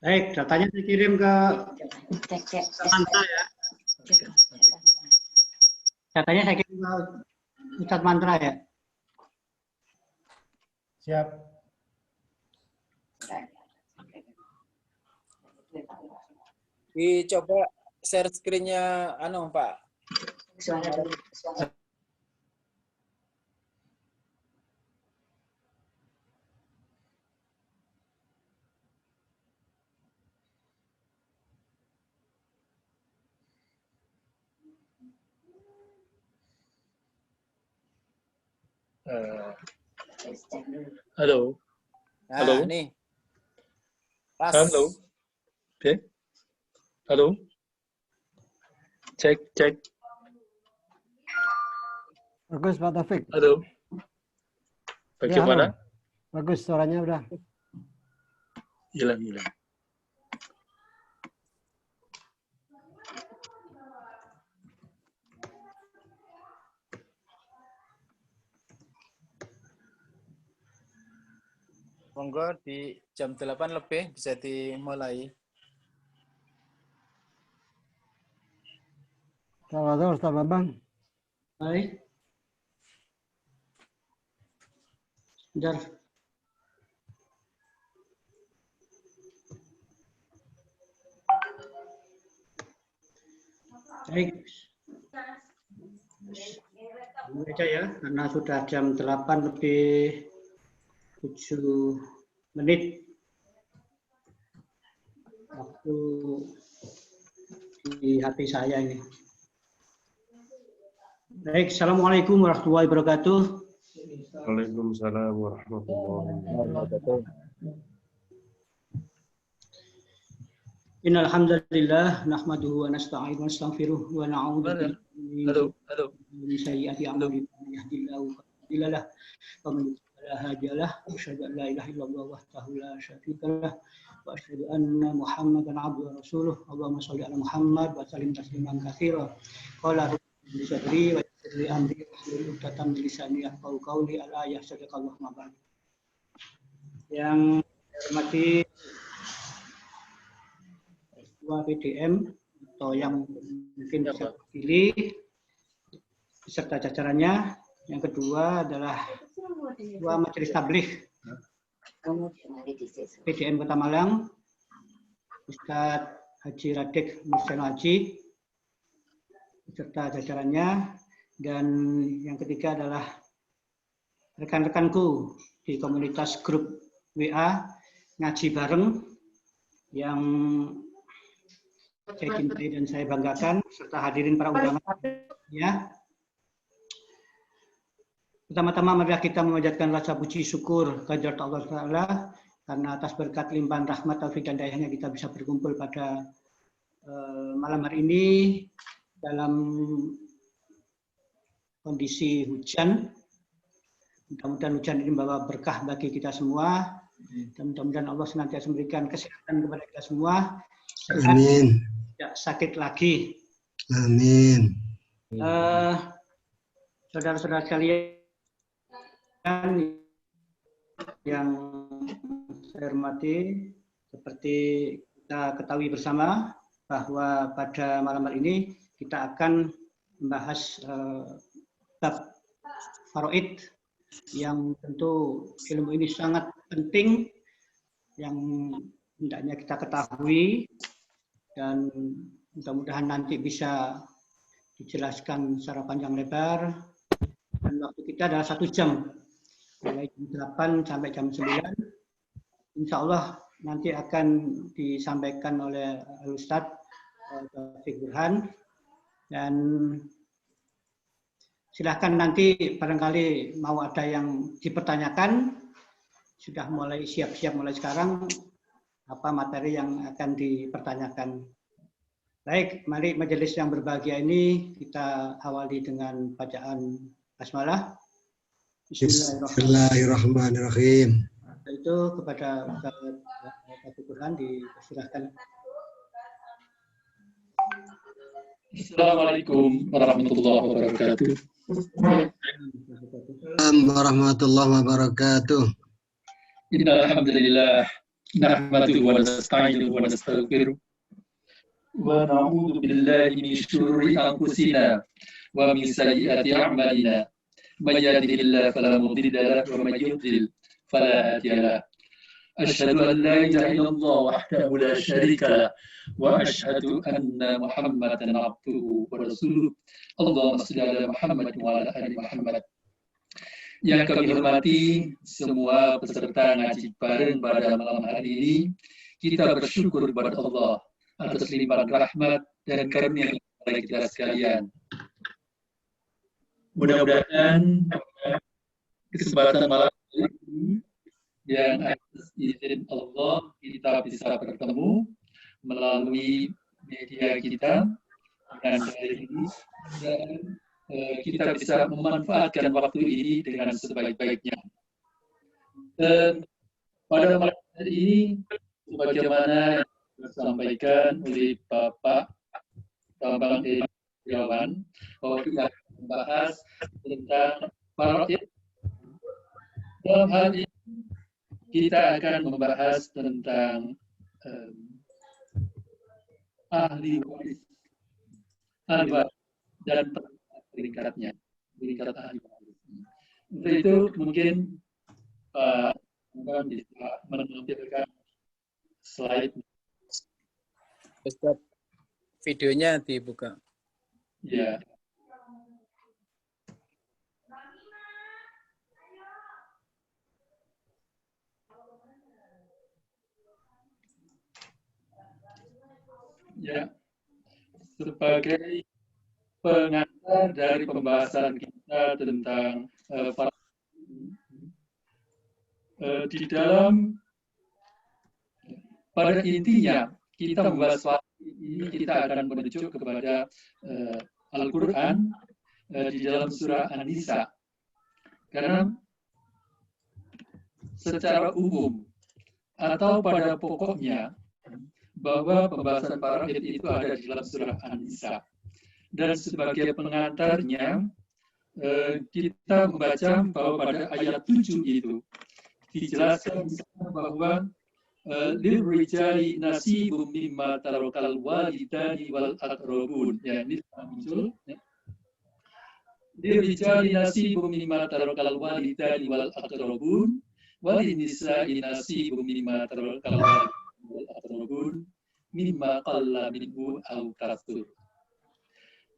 Baik, datanya saya kirim ke Mantra ya. Datanya saya kirim ke Ustadz Mantra ya. Siap. Dicoba share screen-nya Pak. Halo. Nah, Halo. nih. Pas. Halo. Oke. Halo. Cek, cek. Bagus Pak Taufik. Halo. Bagaimana? Ya, bagus, suaranya udah. Hilang. Monggo di jam 8 lebih bisa dimulai. Selamat Ustaz Bambang. Baik. Bentar. Baik. Baca ya, karena sudah jam 8 lebih 7 menit. Waktu di hati saya ini. Baik, Assalamualaikum warahmatullahi wabarakatuh. Waalaikumsalam warahmatullahi wabarakatuh. Innal hamdalillah nahmaduhu wa nasta'inuhu wa nastaghfiruh wa na'udzu billahi min sayyiati a'malina man yahdihillahu fala mudilla lahu wa man yudlil fala hadiya lahu wa asyhadu an la ilaha illallah wahdahu la syarika lahu wa asyhadu anna Muhammadan abduhu wa rasuluh. Allahumma shalli ala Muhammad wa sallim tasliman katsiran. Qala rabbi sadri wa yassir li amri wahlul 'uqdatam min lisani yafqahu qawli. Al-ayah sadaqallahu ma ba'd. Yang saya hormati PDM atau yang mungkin bisa pilih beserta jajarannya. Yang kedua adalah Ketua Majelis Tabligh PDM Kota Malang, Ustadz Haji Radik Mursyano Haji beserta jajarannya. Dan yang ketiga adalah rekan-rekanku di komunitas grup WA ngaji bareng yang saya cintai dan saya banggakan, serta hadirin para undangan ya. Pertama-tama marilah kita memanjatkan rasa puji syukur kehadirat Allah Ta'ala karena atas berkat limpahan rahmat taufik dan dayanya kita bisa berkumpul pada malam hari ini dalam kondisi hujan. Mudah-mudahan hujan ini membawa berkah bagi kita semua dan mudah-mudahan Allah senantiasa memberikan kesehatan kepada kita semua. Amin. Tidak sakit lagi. Amin. Saudara-saudara sekalian yang saya hormati, seperti kita ketahui bersama bahwa pada malam hari ini kita akan membahas bab faraid yang tentu ilmu ini sangat penting yang hendaknya kita ketahui dan mudah-mudahan nanti bisa dijelaskan secara panjang lebar. Dan waktu kita adalah 1 jam, mulai jam 8 sampai jam 9. Insya Allah nanti akan disampaikan oleh Ustadz Taufik Burhan. Dan silahkan nanti barangkali mau ada yang dipertanyakan, sudah mulai siap-siap mulai sekarang apa materi yang akan dipertanyakan. Baik, mari majelis yang berbahagia ini kita awali dengan bacaan basmalah. Bismillahirrahmanirrahim. Itu kepada Ustaz Taufik Burhan dipersilahkan. Assalamualaikum warahmatullahi wabarakatuh. Assalamualaikum warahmatullahi wabarakatuh. Innal hamdalillah نحمده ونستعينه ونستغفره ونعوذ بالله من شرور أنفسنا ومن سيئات أعمالنا من يهده الله فلا مضل له ومن يضلل فلا هادي له أشهد أن لا إله إلا الله وحده لا شريك له وأشهد أن محمدا عبده ورسوله اللهم صل على محمد وعلى آل محمد. Yang kami hormati semua peserta ngaji bareng pada malam hari ini, kita bersyukur kepada Allah atas limpahan rahmat dan karunia kepada kita sekalian. Mudah-mudahan kesempatan malam ini yang atas izin Allah kita bisa bertemu melalui media kita dan hari ini dan kita bisa memanfaatkan waktu ini dengan sebaik-baiknya. Dan pada malam hari ini, sebagaimana disampaikan oleh Bapak Bambang Irawan, bahwa kita akan membahas tentang faraid. Dalam hal ini, kita akan membahas tentang ahli waris dan peringkat ahli waris. Untuk itu mungkin Pak Bambang bisa menampilkan slide. Ustaz, videonya dibuka. Ya. Ya. Sebagai pengantar dari pembahasan kita tentang di dalam pada intinya kita membahas ini kita akan merujuk kepada Al-Quran di dalam surah An-Nisa, karena secara umum atau pada pokoknya bahwa pembahasan faraid itu ada di dalam surah An-Nisa. Dan sebagai pengantarnya, kita membaca bahwa pada ayat 7 itu dijelaskan bahwa lirrijali nasibum mimma tarakal walidani wal aqrabun. Ya, ini muncul. Ya. Lirrijali nasibum mimma tarakal walidani wal aqrabun walinissa'i nasibum mimma tarakal walidani wal aqrabun mimma qalla minhu aw katsur.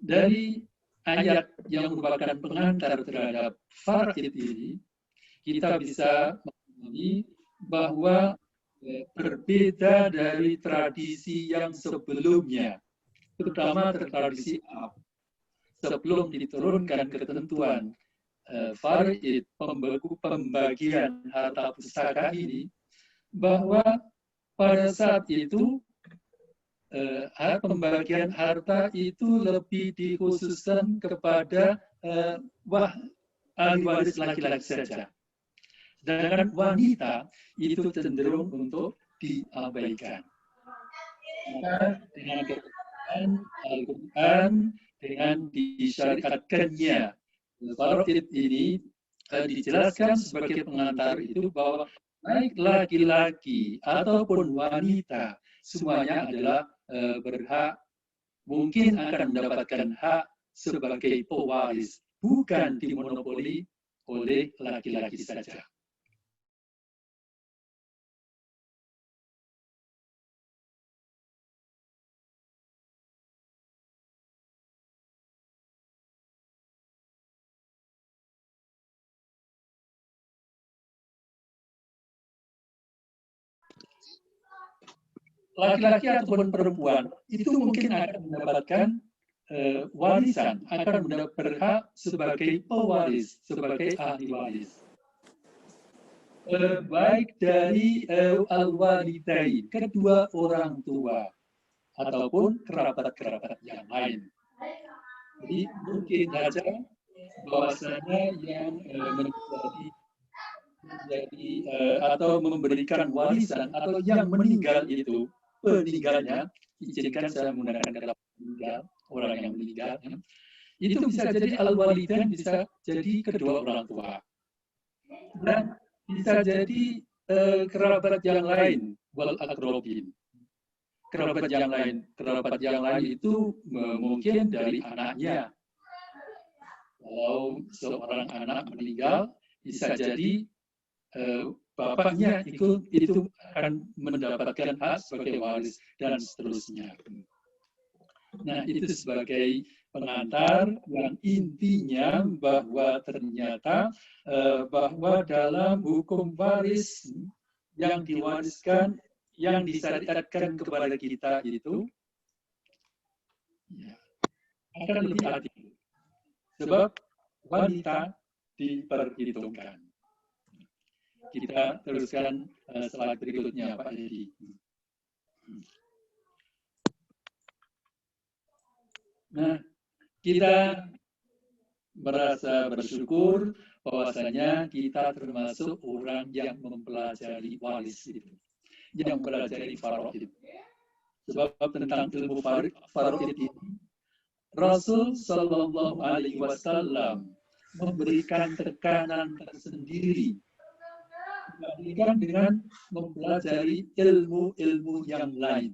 Dari ayat yang merupakan pengantar terhadap faraid ini, kita bisa memahami bahwa berbeda dari tradisi yang sebelumnya, terutama tradisi Arab. Sebelum diturunkan ketentuan faraid, pembagian harta pusaka ini, bahwa pada saat itu pembagian harta itu lebih dikhususkan kepada ahli waris laki-laki saja. Sedangkan wanita itu cenderung untuk diabaikan. Maka dengan ketentuan Al-Quran, dengan disyariatkannya faraid ini dijelaskan sebagai pengantar itu bahwa baik laki-laki ataupun wanita semuanya adalah berhak, mungkin akan mendapatkan hak sebagai pewaris, bukan dimonopoli oleh laki-laki saja. Laki-laki ataupun perempuan itu mungkin akan mendapatkan warisan, akan berhak sebagai pewaris, sebagai ahli waris. Baik dari al-walidain, kedua orang tua, ataupun kerabat-kerabat yang lain. Jadi mungkin saja bahwasanya yang menjadi atau memberikan warisan atau yang meninggal itu, peninggalnya, izinkan saya menggunakan kata meninggal, orang yang meninggal, itu bisa jadi al-walidain, bisa jadi kedua orang tua. Dan bisa jadi kerabat yang lain, wal akrobin. Kerabat yang lain itu mungkin dari anaknya. Kalau seorang anak meninggal, bisa jadi bapaknya itu akan mendapatkan hak sebagai waris dan seterusnya. Nah, itu sebagai pengantar yang intinya bahwa ternyata bahwa dalam hukum waris yang diwariskan, yang disyariatkan kepada kita itu ya, akan lebih adil. Sebab wanita diperhitungkan. Kita teruskan slide berikutnya, Pak Edi. Nah, kita merasa bersyukur bahwasanya kita termasuk orang yang mempelajari waris itu, yang mempelajari faraid. Sebab tentang ilmu faraid ini, Rasul Shallallahu Alaihi Wasallam memberikan tekanan tersendiri dibandingkan dengan mempelajari ilmu-ilmu yang lain.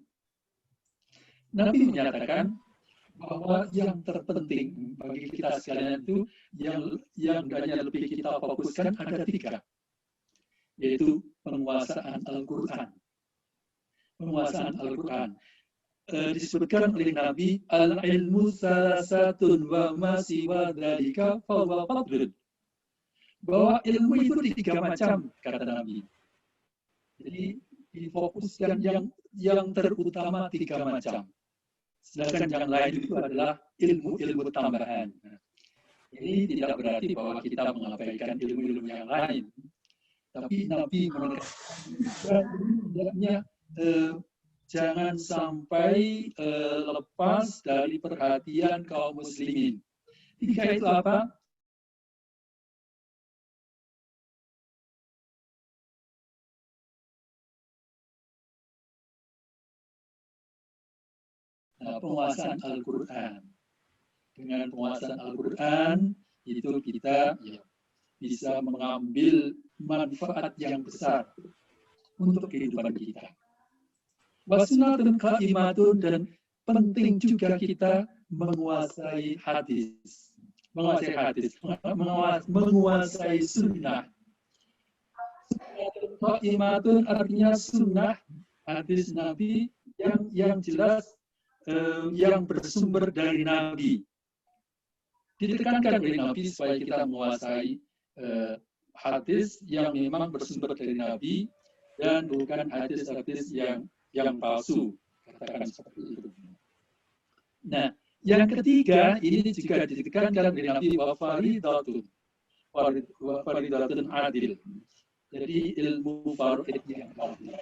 Nabi menyatakan bahwa yang terpenting bagi kita sekalian itu yang hanya lebih kita fokuskan ada 3, yaitu penguasaan Al-Quran. Penguasaan Al-Quran. Disebutkan oleh Nabi, al-ilmu salasatun wa ma siwa dzalika fa huwa fadlun. Bahwa ilmu itu 3 macam, kata Nabi. Jadi difokuskan yang terutama 3 macam. Sedangkan yang lain itu adalah ilmu-ilmu tambahan. Ini tidak berarti bahwa kita mengabaikan ilmu-ilmu yang lain. Tapi Nabi menekankan jangan sampai lepas dari perhatian kaum muslimin. 3 itu apa? Penguasaan Al-Quran. Dengan penguasaan Al-Quran, itu kita bisa mengambil manfaat yang besar untuk kehidupan kita. Wasunatun qaimatun, dan penting juga kita menguasai hadis. Menguasai sunnah. Qaimatun artinya sunnah, hadis Nabi yang jelas, yang bersumber dari Nabi. Ditekankan oleh Nabi supaya kita menguasai hadis yang memang bersumber dari Nabi dan bukan hadis-hadis yang palsu, katakan seperti itu. Nah, yang ketiga ini juga ditekankan oleh Nabi, wa faridatun adil. Jadi ilmu faraid yang adil.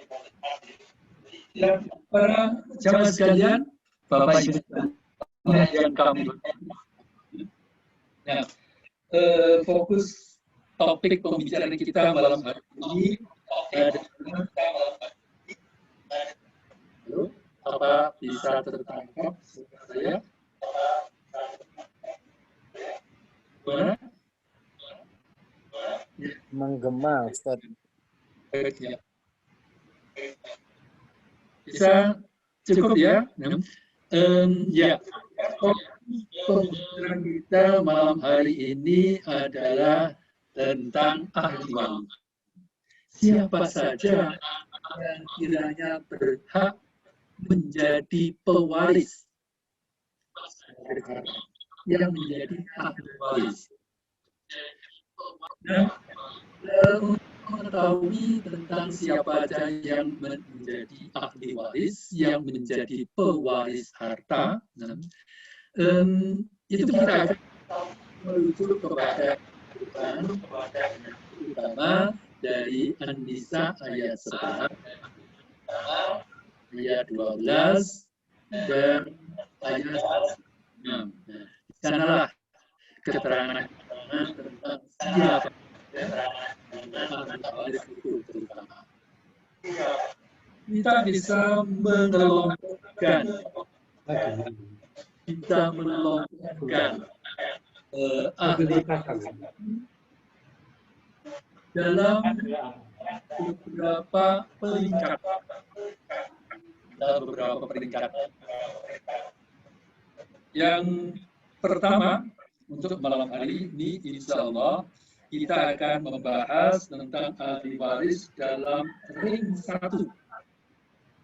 Ya, para jamaah sekalian, Bapak Ibu yang kami. Nah, fokus topik pembicaraan kita malam hari ini adalah, apa bisa tertangkap saya? Mana? Menggema, Ustaz. Ya. Bisa cukup ya? Ya, pembicaraan kita malam hari ini adalah tentang ahli waris. Siapa saja yang kiranya berhak menjadi pewaris, yang menjadi ahli waris. Nah, untuk mengetahui tentang siapa saja yang menjadi ahli waris, yang menjadi pewaris harta, itu kita akan merujuk kepada utama dari An-Nisa ayat 11, ayat 12 dan ayat 6. Di sanalah keterangan tentang siapa itu terutama. Kita bisa mengelompokkan ahli dalam beberapa peringkat. Beberapa peringkat. Yang pertama, untuk malam hari ini, insya Allah, kita akan membahas tentang ahli waris dalam ring 1.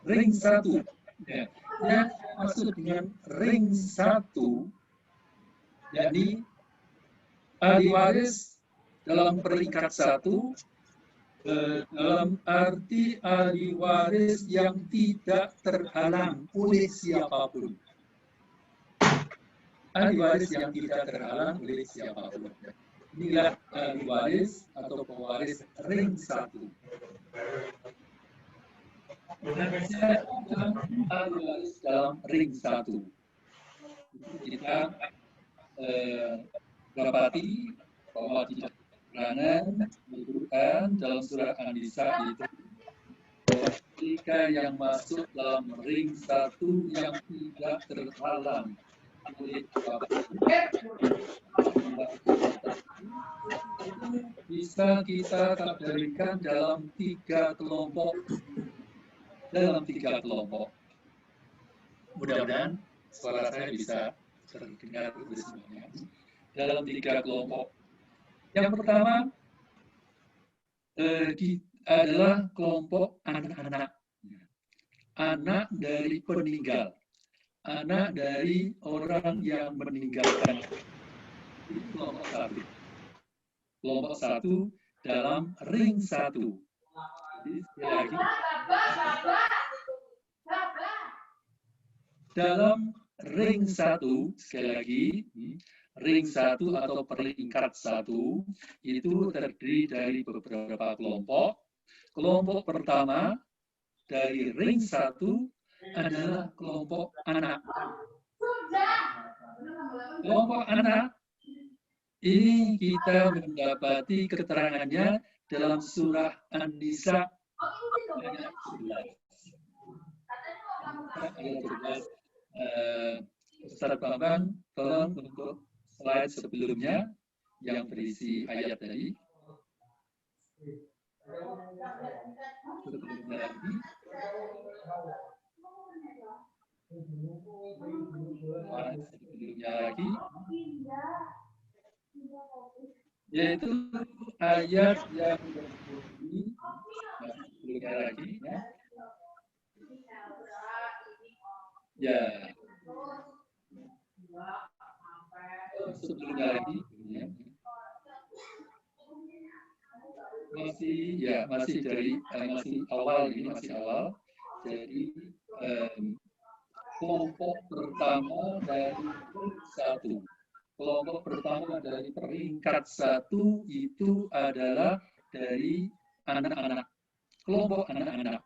Ring 1. Ya, yang maksud dengan ring 1, yakni ahli waris dalam peringkat 1, dalam arti ahli waris yang tidak terhalang oleh siapapun. Ahli waris yang tidak terhalang oleh siapapun. Inilah ahli waris atau pewaris ring 1. Ahli waris dalam ring 1. Kita dapati bahwa tidak keterangan Al-Quran dalam surah An-Nisa itu ketika yang masuk dalam ring 1 yang tidak terhalang oleh bisa kita kategorikan dalam 3 kelompok. Mudah-mudahan suara saya bisa terdengar semuanya. Dalam 3 kelompok. Yang pertama adalah kelompok anak-anak. Anak dari peninggal. Anak dari orang yang meninggalkan. Ini kelompok 1. Kelompok 1 dalam ring 1. Jadi sekali lagi. Dalam ring 1, sekali lagi, ring 1 atau peringkat 1 itu terdiri dari beberapa kelompok. Kelompok pertama dari ring 1 adalah kelompok anak. Kelompok anak ini kita mendapati keterangannya dalam surah An-Nisa ayat 11. Ustaz Bambang, tolong untuk slide sebelumnya yang berisi ayat tadi. Sebelumnya lagi. Sebelumnya lagi. Yaitu ayat yang berbunyi. Sebelumnya lagi. Ya. Sebelumnya lagi. Masih dari masih awal ini, masih awal. Jadi kelompok pertama dari ring 1. Kelompok pertama dari peringkat 1 itu adalah dari anak-anak. Kelompok anak-anak.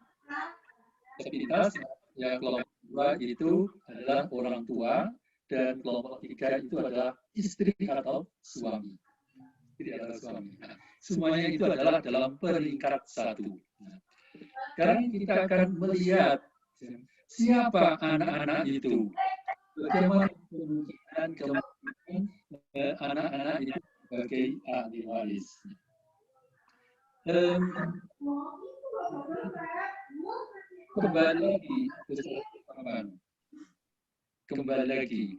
Sepintas, ya kelompok 2 itu adalah orang tua, dan kelompok 3 itu adalah istri atau suami. Nah, semuanya itu adalah dalam peringkat 1. Sekarang kita akan melihat siapa anak-anak itu. Bagaimana kemungkinan anak-anak itu sebagai ahli waris. Kembali lagi, kembali lagi.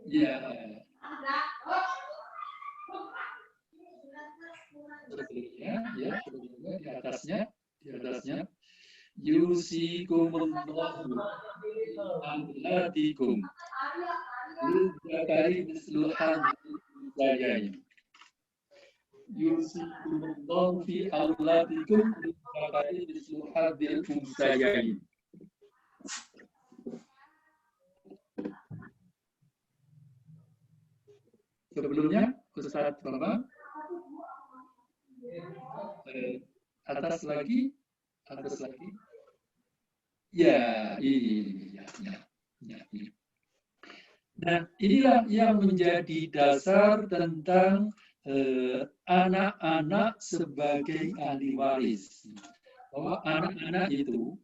Ya. Sebelumnya di atasnya yusikumullahu amlatikum lidzakari mislu hadzil unsayayn. Yusikumullahu fi auladikum lidzakari mislu hadzil unsayayn. Sebelumnya Ustaz Bambang, atas lagi. Ya, ini. Nah, inilah yang menjadi dasar tentang anak-anak sebagai ahli waris. Bahwa anak-anak itu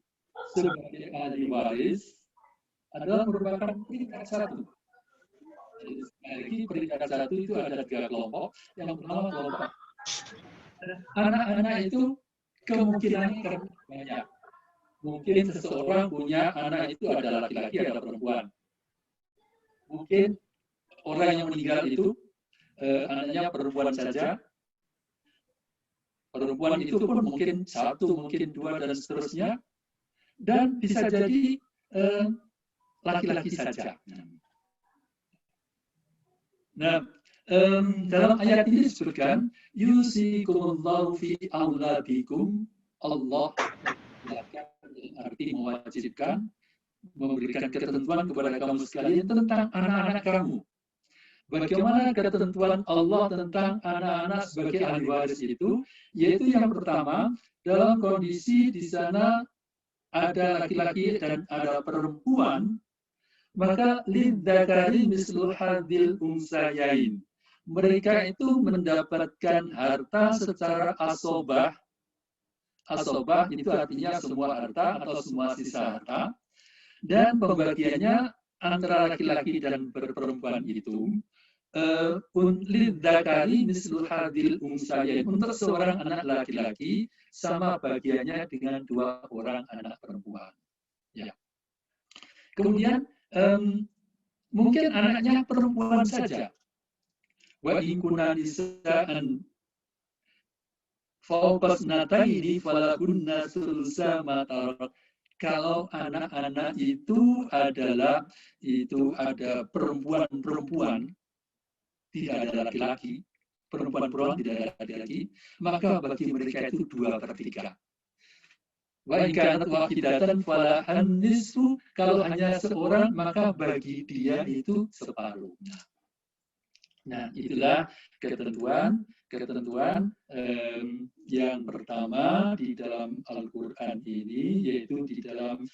sebagai ahli waris adalah merupakan peringkat satu. Jadi peringkat satu itu ada 3 kelompok. Yang pertama kelompok anak-anak itu kemungkinannya banyak. Mungkin seseorang punya anak itu ada laki-laki, ada perempuan. Mungkin orang yang meninggal itu anaknya perempuan saja. Perempuan itu pun mungkin 1, mungkin 2, dan seterusnya. Dan bisa jadi laki-laki saja. Nah, dalam ayat ini disebutkan yusikumullahu fi auladikum, Allah arti mewajibkan, memberikan ketentuan kepada kamu sekalian tentang anak-anak kamu. Bagaimana ketentuan Allah tentang anak-anak sebagai ahli waris itu? Yaitu yang pertama, dalam kondisi di sana ada laki-laki dan ada perempuan, maka lidzakari mislu hadzil unsayain. Mereka itu mendapatkan harta secara asobah. Asobah itu artinya semua harta atau semua sisa harta. Dan pembagiannya antara laki-laki dan perempuan itu lidzakari mislu hadzil unsayain. Untuk seorang anak laki-laki sama bagiannya dengan 2 orang anak perempuan. Ya. Kemudian mungkin anaknya perempuan saja. Wa in kunna nisaan fawqasnataini falakunna sulusa ma tarak. Kalau anak-anak itu ada perempuan-perempuan, tidak ada laki-laki, perempuan-perempuan tidak ada laki-laki, maka bagi mereka itu 2/3. Wa in kanat wahidatan falahan nisfu, kalau hanya seorang maka bagi dia itu separuh. Nah, itulah ketentuan yang pertama di dalam Al-Quran ini, yaitu di dalam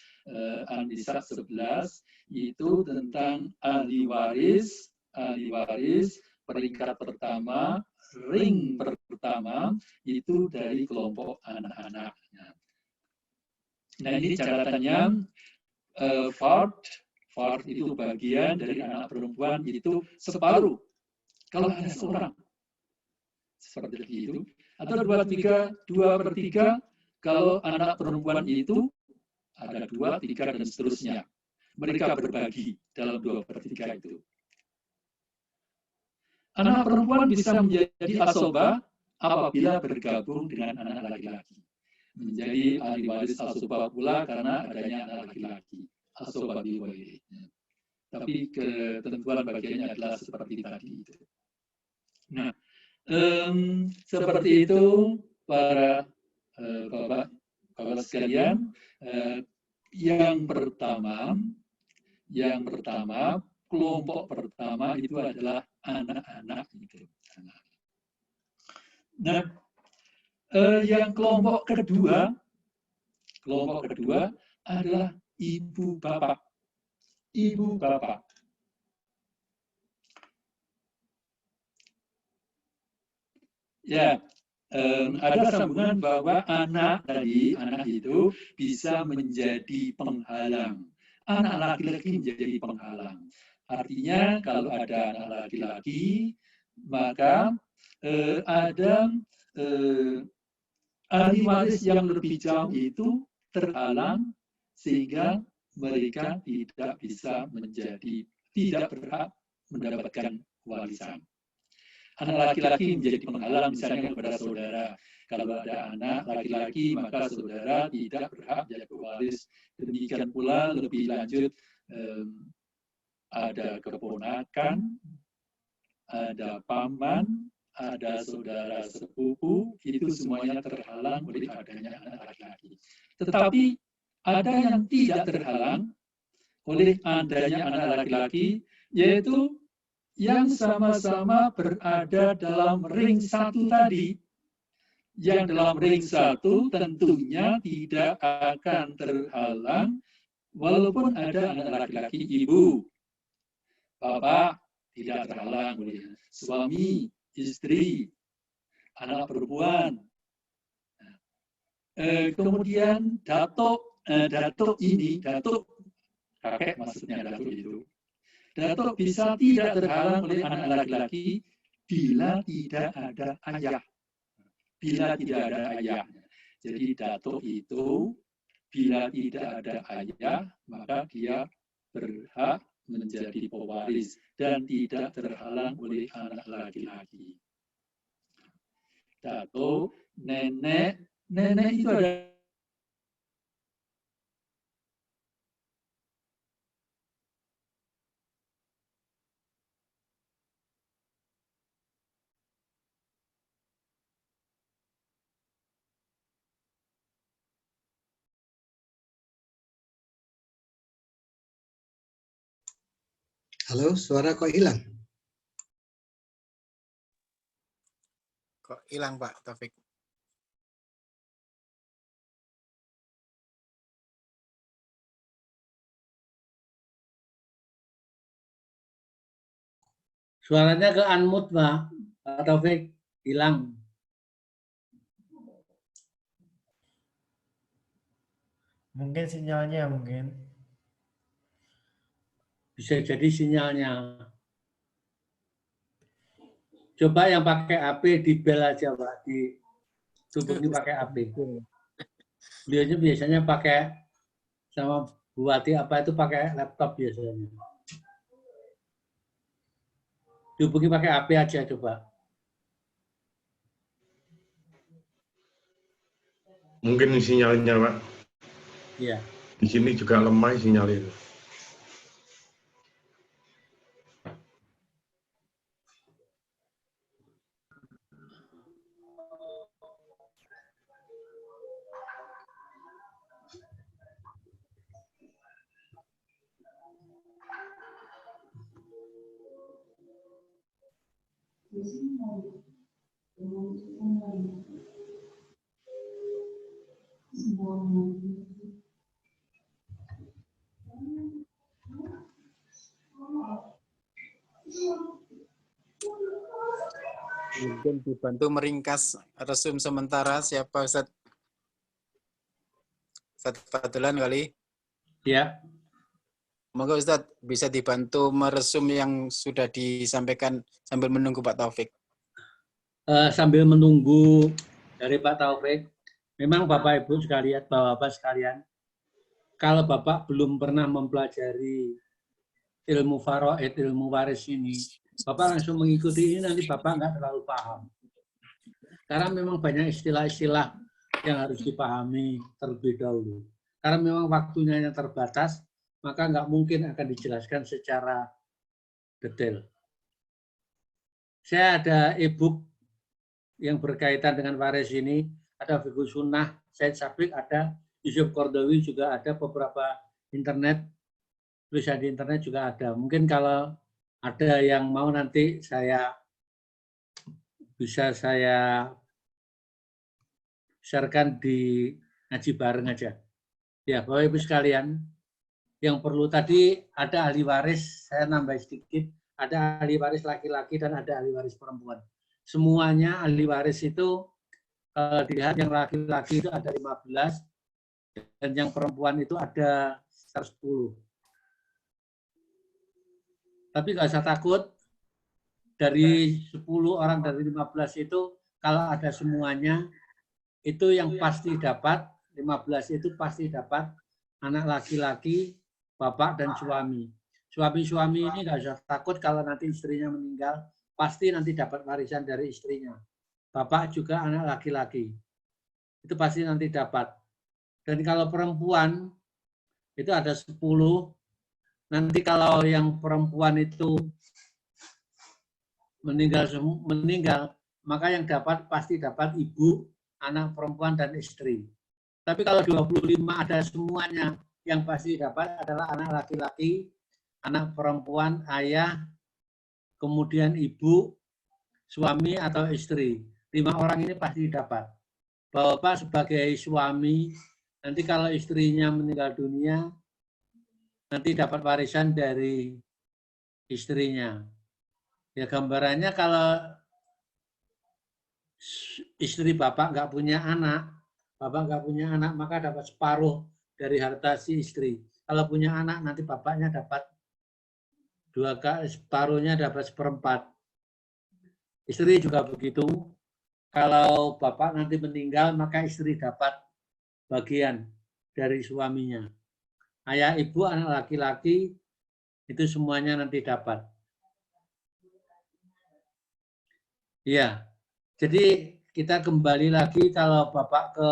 An-Nisa 11, itu tentang ahli waris peringkat pertama, ring pertama itu dari kelompok anak-anak. Nah, ini catatannya fard itu bagian dari anak perempuan itu separuh. Kalau hanya seorang, seperti itu, atau 2/3, kalau anak perempuan itu ada 2, 3, dan seterusnya. Mereka berbagi dalam 2/3 itu. Anak perempuan bisa menjadi asobah apabila bergabung dengan anak laki-laki. Menjadi ahli waris asobah pula karena adanya anak laki-laki. Asobah biwalid. Tapi ketentuan bagiannya adalah seperti tadi itu. Nah, seperti itu para bapak sekalian. Yang pertama, kelompok pertama itu adalah anak-anak itu. Nah, yang kelompok kedua adalah ibu bapak. Ibu bapak. Ya, ada sambungan bahwa anak itu bisa menjadi penghalang. Anak laki-laki menjadi penghalang. Artinya kalau ada anak laki-laki, maka ada ahli waris yang lebih jauh itu terhalang sehingga mereka tidak berhak mendapatkan warisan. Anak laki-laki menjadi penghalang misalnya kepada saudara. Kalau ada anak laki-laki, maka saudara tidak berhak menjadi pewaris. Demikian pula lebih lanjut, ada keponakan, ada paman, ada saudara sepupu, itu semuanya terhalang oleh adanya anak laki-laki. Tetapi ada yang tidak terhalang oleh adanya anak laki-laki, yaitu yang sama-sama berada dalam ring satu tadi. Yang dalam ring satu tentunya tidak akan terhalang walaupun ada anak laki-laki, ibu, bapak tidak terhalang oleh suami, istri, anak perempuan. Kemudian datuk kakek maksudnya datuk itu. Datuk bisa tidak terhalang oleh anak laki-laki bila tidak ada ayah. Bila tidak ada ayah. Jadi datuk itu bila tidak ada ayah, maka dia berhak menjadi pewaris dan tidak terhalang oleh anak laki-laki. Datuk, nenek itu ada Halo, suara kok hilang? Kok hilang Pak Taufik? Suaranya ke unmute, Pak Taufik, hilang. Mungkin sinyalnya mungkin. Bisa jadi sinyalnya. Coba yang pakai HP di bel aja, Pak. Dihubungi pakai HP. Beliaunya biasanya pakai sama Bu Wati apa itu pakai laptop biasanya. Dihubungi pakai HP aja coba. Mungkin sinyalnya, Pak. Iya. Di sini juga lemah sinyal itu. Mungkin dibantu meringkas resum sementara siapa Ustaz? Ustaz Fadlan kali. Ya. Semoga Ustaz bisa dibantu meresum yang sudah disampaikan sambil menunggu Pak Taufik. Sambil menunggu dari Pak Taufik, memang Bapak Ibu sekalian, Bapak-Bapak sekalian, kalau Bapak belum pernah mempelajari ilmu faraid, ilmu waris ini, Bapak langsung mengikuti ini, nanti Bapak nggak terlalu paham. Karena memang banyak istilah-istilah yang harus dipahami terlebih dahulu. Karena memang waktunya yang terbatas, maka nggak mungkin akan dijelaskan secara detail. Saya ada e-book yang berkaitan dengan waris ini, ada Fiqh Sunnah, Said Sabiq ada, Yusuf Qardawi juga ada, beberapa internet, tulisan di internet juga ada. Mungkin kalau ada yang mau nanti bisa saya sharekan di ngaji bareng aja. Ya, Bapak Ibu sekalian, yang perlu tadi ada ahli waris, saya nambah sedikit, ada ahli waris laki-laki dan ada ahli waris perempuan. Semuanya ahli waris itu, dilihat yang laki-laki itu ada 15, dan yang perempuan itu ada 10. Tapi nggak usah takut, dari 10 orang dari 15 itu, kalau ada semuanya, itu yang pasti dapat, 15 itu pasti dapat anak laki-laki, bapak dan suami. Suami-suami ini nggak usah takut kalau nanti istrinya meninggal, pasti nanti dapat warisan dari istrinya. Bapak juga anak laki-laki. Itu pasti nanti dapat. Dan kalau perempuan, itu ada 10. Nanti kalau yang perempuan itu meninggal, maka yang dapat pasti dapat ibu, anak perempuan, dan istri. Tapi kalau 25 ada semuanya, yang pasti dapat adalah anak laki-laki, anak perempuan, ayah, kemudian ibu, suami atau istri. 5 orang ini pasti dapat. Bapak sebagai suami, nanti kalau istrinya meninggal dunia, nanti dapat warisan dari istrinya. Ya gambarannya kalau istri bapak nggak punya anak, maka dapat separuh dari harta si istri. kalau punya anak nanti bapaknya dapat 2 kali, separuhnya dapat 1/4. Istri juga begitu. Kalau bapak nanti meninggal, maka istri dapat bagian dari suaminya. Ayah, ibu, anak laki-laki, itu semuanya nanti dapat. Iya, jadi kita kembali lagi kalau bapak ke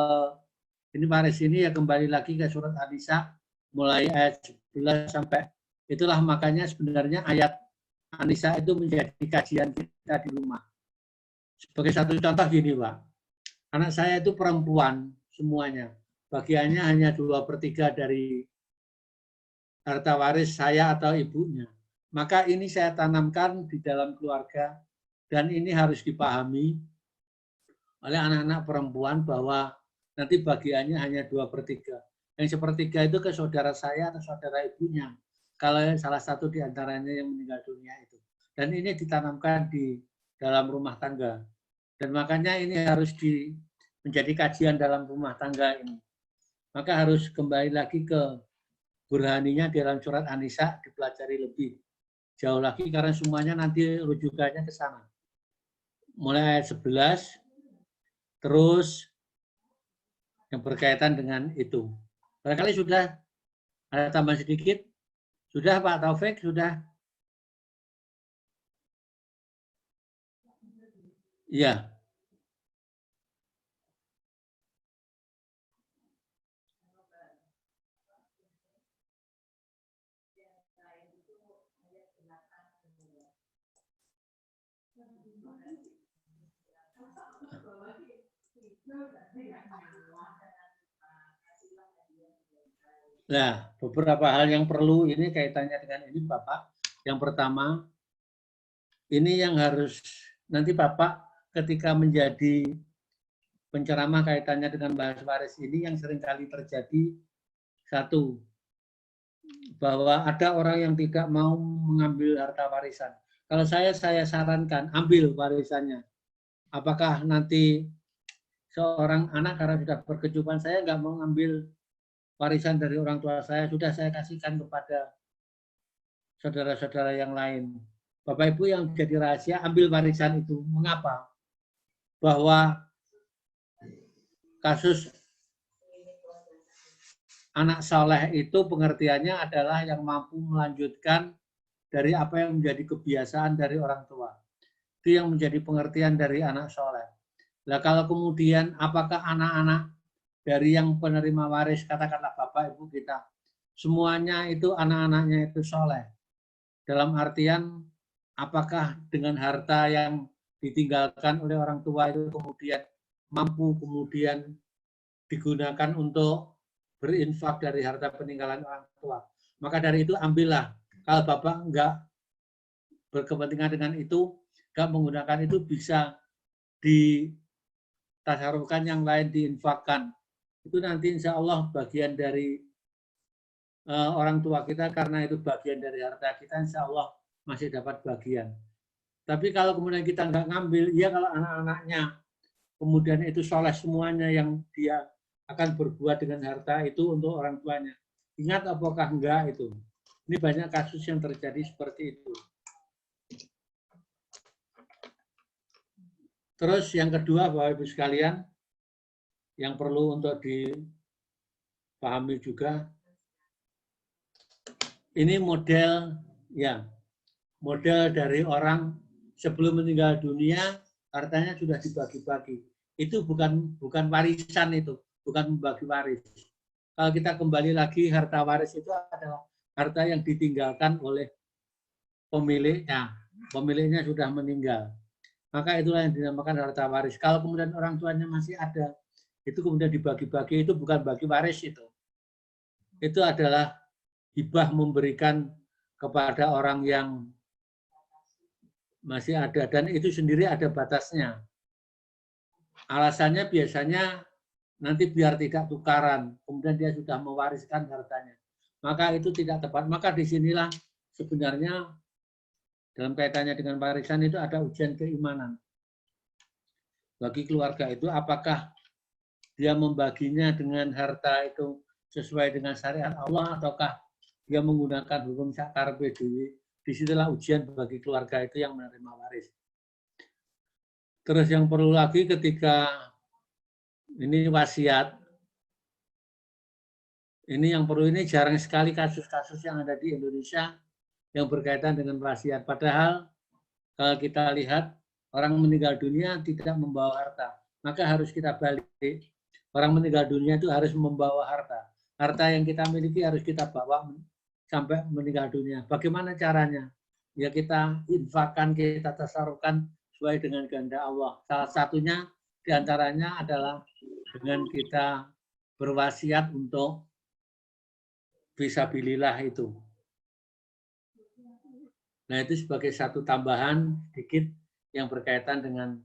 ini waris ini ya kembali lagi ke surat An-Nisa mulai ayat 11 sampai itulah makanya sebenarnya ayat An-Nisa itu menjadi kajian kita di rumah. Sebagai satu contoh gini Pak, anak saya itu perempuan semuanya, bagiannya hanya 2/3 dari harta waris saya atau ibunya. Maka ini saya tanamkan di dalam keluarga dan ini harus dipahami oleh anak-anak perempuan bahwa nanti bagiannya hanya 2/3. Yang 1/3 itu ke saudara saya atau saudara ibunya. Kalau salah satu di antaranya yang meninggal dunia itu. Dan ini ditanamkan di dalam rumah tangga. Dan makanya ini harus menjadi kajian dalam rumah tangga ini. Maka harus kembali lagi ke burhaninya di dalam surat An-Nisa dipelajari lebih jauh lagi karena semuanya nanti rujukannya ke sana. Mulai ayat 11 terus yang berkaitan dengan itu. Barangkali sudah ada tambahan sedikit? Sudah Pak Taufik? Sudah? Iya. Nah, beberapa hal yang perlu ini kaitannya dengan ini Bapak. Yang pertama, ini yang harus nanti Bapak ketika menjadi penceramah kaitannya dengan bahas waris ini yang seringkali terjadi, satu, bahwa ada orang yang tidak mau mengambil harta warisan. Kalau saya sarankan ambil warisannya. Apakah nanti seorang anak karena sudah berkecukupan, saya nggak mau ngambil warisan dari orang tua saya, sudah saya kasihkan kepada saudara-saudara yang lain. Bapak Ibu yang jadi rahasia, ambil warisan itu. Mengapa? Bahwa kasus anak soleh itu pengertiannya adalah yang mampu melanjutkan dari apa yang menjadi kebiasaan dari orang tua. Itu yang menjadi pengertian dari anak soleh. Nah kalau kemudian apakah anak-anak dari yang penerima waris, katakanlah Bapak Ibu kita, semuanya itu anak-anaknya itu soleh. Dalam artian, apakah dengan harta yang ditinggalkan oleh orang tua itu kemudian mampu kemudian digunakan untuk berinfak dari harta peninggalan orang tua. Maka dari itu ambillah. Kalau Bapak enggak berkepentingan dengan itu, enggak menggunakan itu, bisa ditasarufkan yang lain, diinfakkan. Itu nanti insya Allah bagian dari orang tua kita, karena itu bagian dari harta kita, insya Allah masih dapat bagian. Tapi kalau kemudian kita nggak ngambil, ya kalau anak-anaknya kemudian itu soleh semuanya yang dia akan berbuat dengan harta itu untuk orang tuanya. Ingat apakah enggak itu. Ini banyak kasus yang terjadi seperti itu. Terus yang kedua, Bapak Ibu sekalian, yang perlu untuk dipahami juga, ini model dari orang sebelum meninggal dunia hartanya sudah dibagi-bagi. Itu bukan warisan, itu bukan membagi waris. Kalau kita kembali lagi, harta waris itu adalah harta yang ditinggalkan oleh pemiliknya. Pemiliknya sudah meninggal. Maka itulah yang dinamakan harta waris. Kalau kemudian orang tuanya masih ada, itu kemudian dibagi-bagi, itu bukan bagi waris itu. Itu adalah hibah, memberikan kepada orang yang masih ada, dan itu sendiri ada batasnya. Alasannya biasanya nanti biar tidak tukaran, kemudian dia sudah mewariskan hartanya. Maka itu tidak tepat. Maka disinilah sebenarnya dalam kaitannya dengan warisan itu ada ujian keimanan. Bagi keluarga itu apakah dia membaginya dengan harta itu sesuai dengan syariat Allah, ataukah dia menggunakan hukum sakar PDW, disitulah ujian bagi keluarga itu yang menerima waris. Terus yang perlu lagi ketika ini wasiat, ini yang perlu, ini jarang sekali kasus-kasus yang ada di Indonesia yang berkaitan dengan wasiat. Padahal kalau kita lihat orang meninggal dunia tidak membawa harta, maka harus kita balik. Orang meninggal dunia itu harus membawa harta. Harta yang kita miliki harus kita bawa sampai meninggal dunia. Bagaimana caranya? Ya kita infakkan, kita tasarufkan sesuai dengan kehendak Allah. Salah satunya diantaranya adalah dengan kita berwasiat untuk fisabilillah itu. Nah itu sebagai satu tambahan sedikit yang berkaitan dengan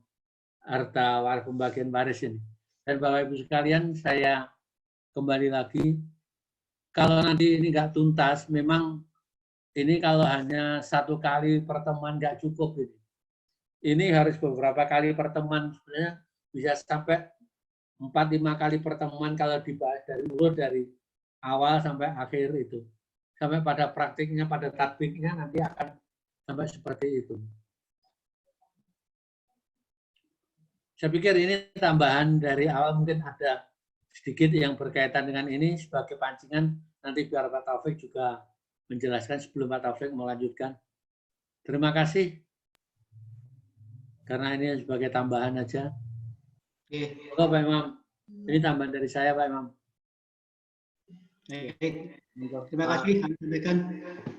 harta waris, pembagian waris ini. Dan Bapak Ibu sekalian, saya kembali lagi, kalau nanti ini nggak tuntas, memang ini kalau hanya satu kali pertemuan nggak cukup ini. Ini harus beberapa kali pertemuan, sebenarnya bisa sampai 4-5 kali pertemuan kalau dibahas dari awal sampai akhir itu. Sampai pada praktiknya, pada tatbiknya nanti akan sampai seperti itu. Saya pikir ini tambahan dari awal, mungkin ada sedikit yang berkaitan dengan ini sebagai pancingan, nanti biar Pak Taufik juga menjelaskan sebelum Pak Taufik melanjutkan. Terima kasih. Karena ini sebagai tambahan aja. Oh, Pak Imam. Ini tambahan dari saya, Pak Imam. Terima kasih kami sampaikan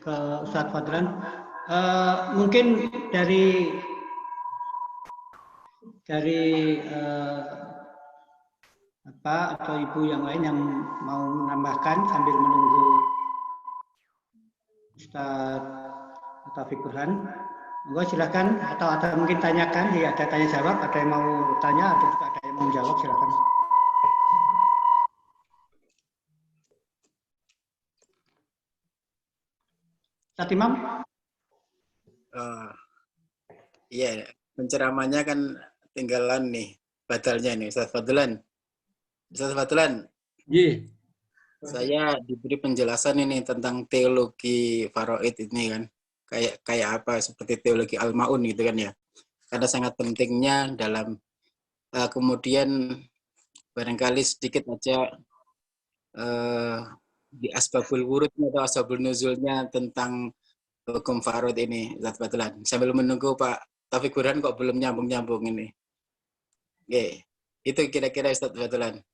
ke Ustadz Fadlan. Mungkin dari Bapak atau Ibu yang lain yang mau menambahkan sambil menunggu Ustadz Taufik Burhan, monggo silakan, atau mungkin tanyakan, ya ada tanya jawab, ada yang mau tanya atau juga ada yang mau jawab, silakan. Ustadz Imam? Iya, penceramahnya kan tinggalan nih, batalnya nih, Ustadz Fadlan. Ustadz Fadlan, saya diberi penjelasan ini tentang teologi faraid ini kan, kayak apa, seperti teologi Al-Ma'un gitu kan ya. Karena sangat pentingnya dalam kemudian barangkali sedikit aja di asbabul wurudnya atau asbabul nuzulnya tentang hukum faraid ini, Ustadz Fadlan. Sambil menunggu Pak Taufik Burhan kok belum nyambung-nyambung ini. Oke, itu kira-kira Ustadz Fadlan.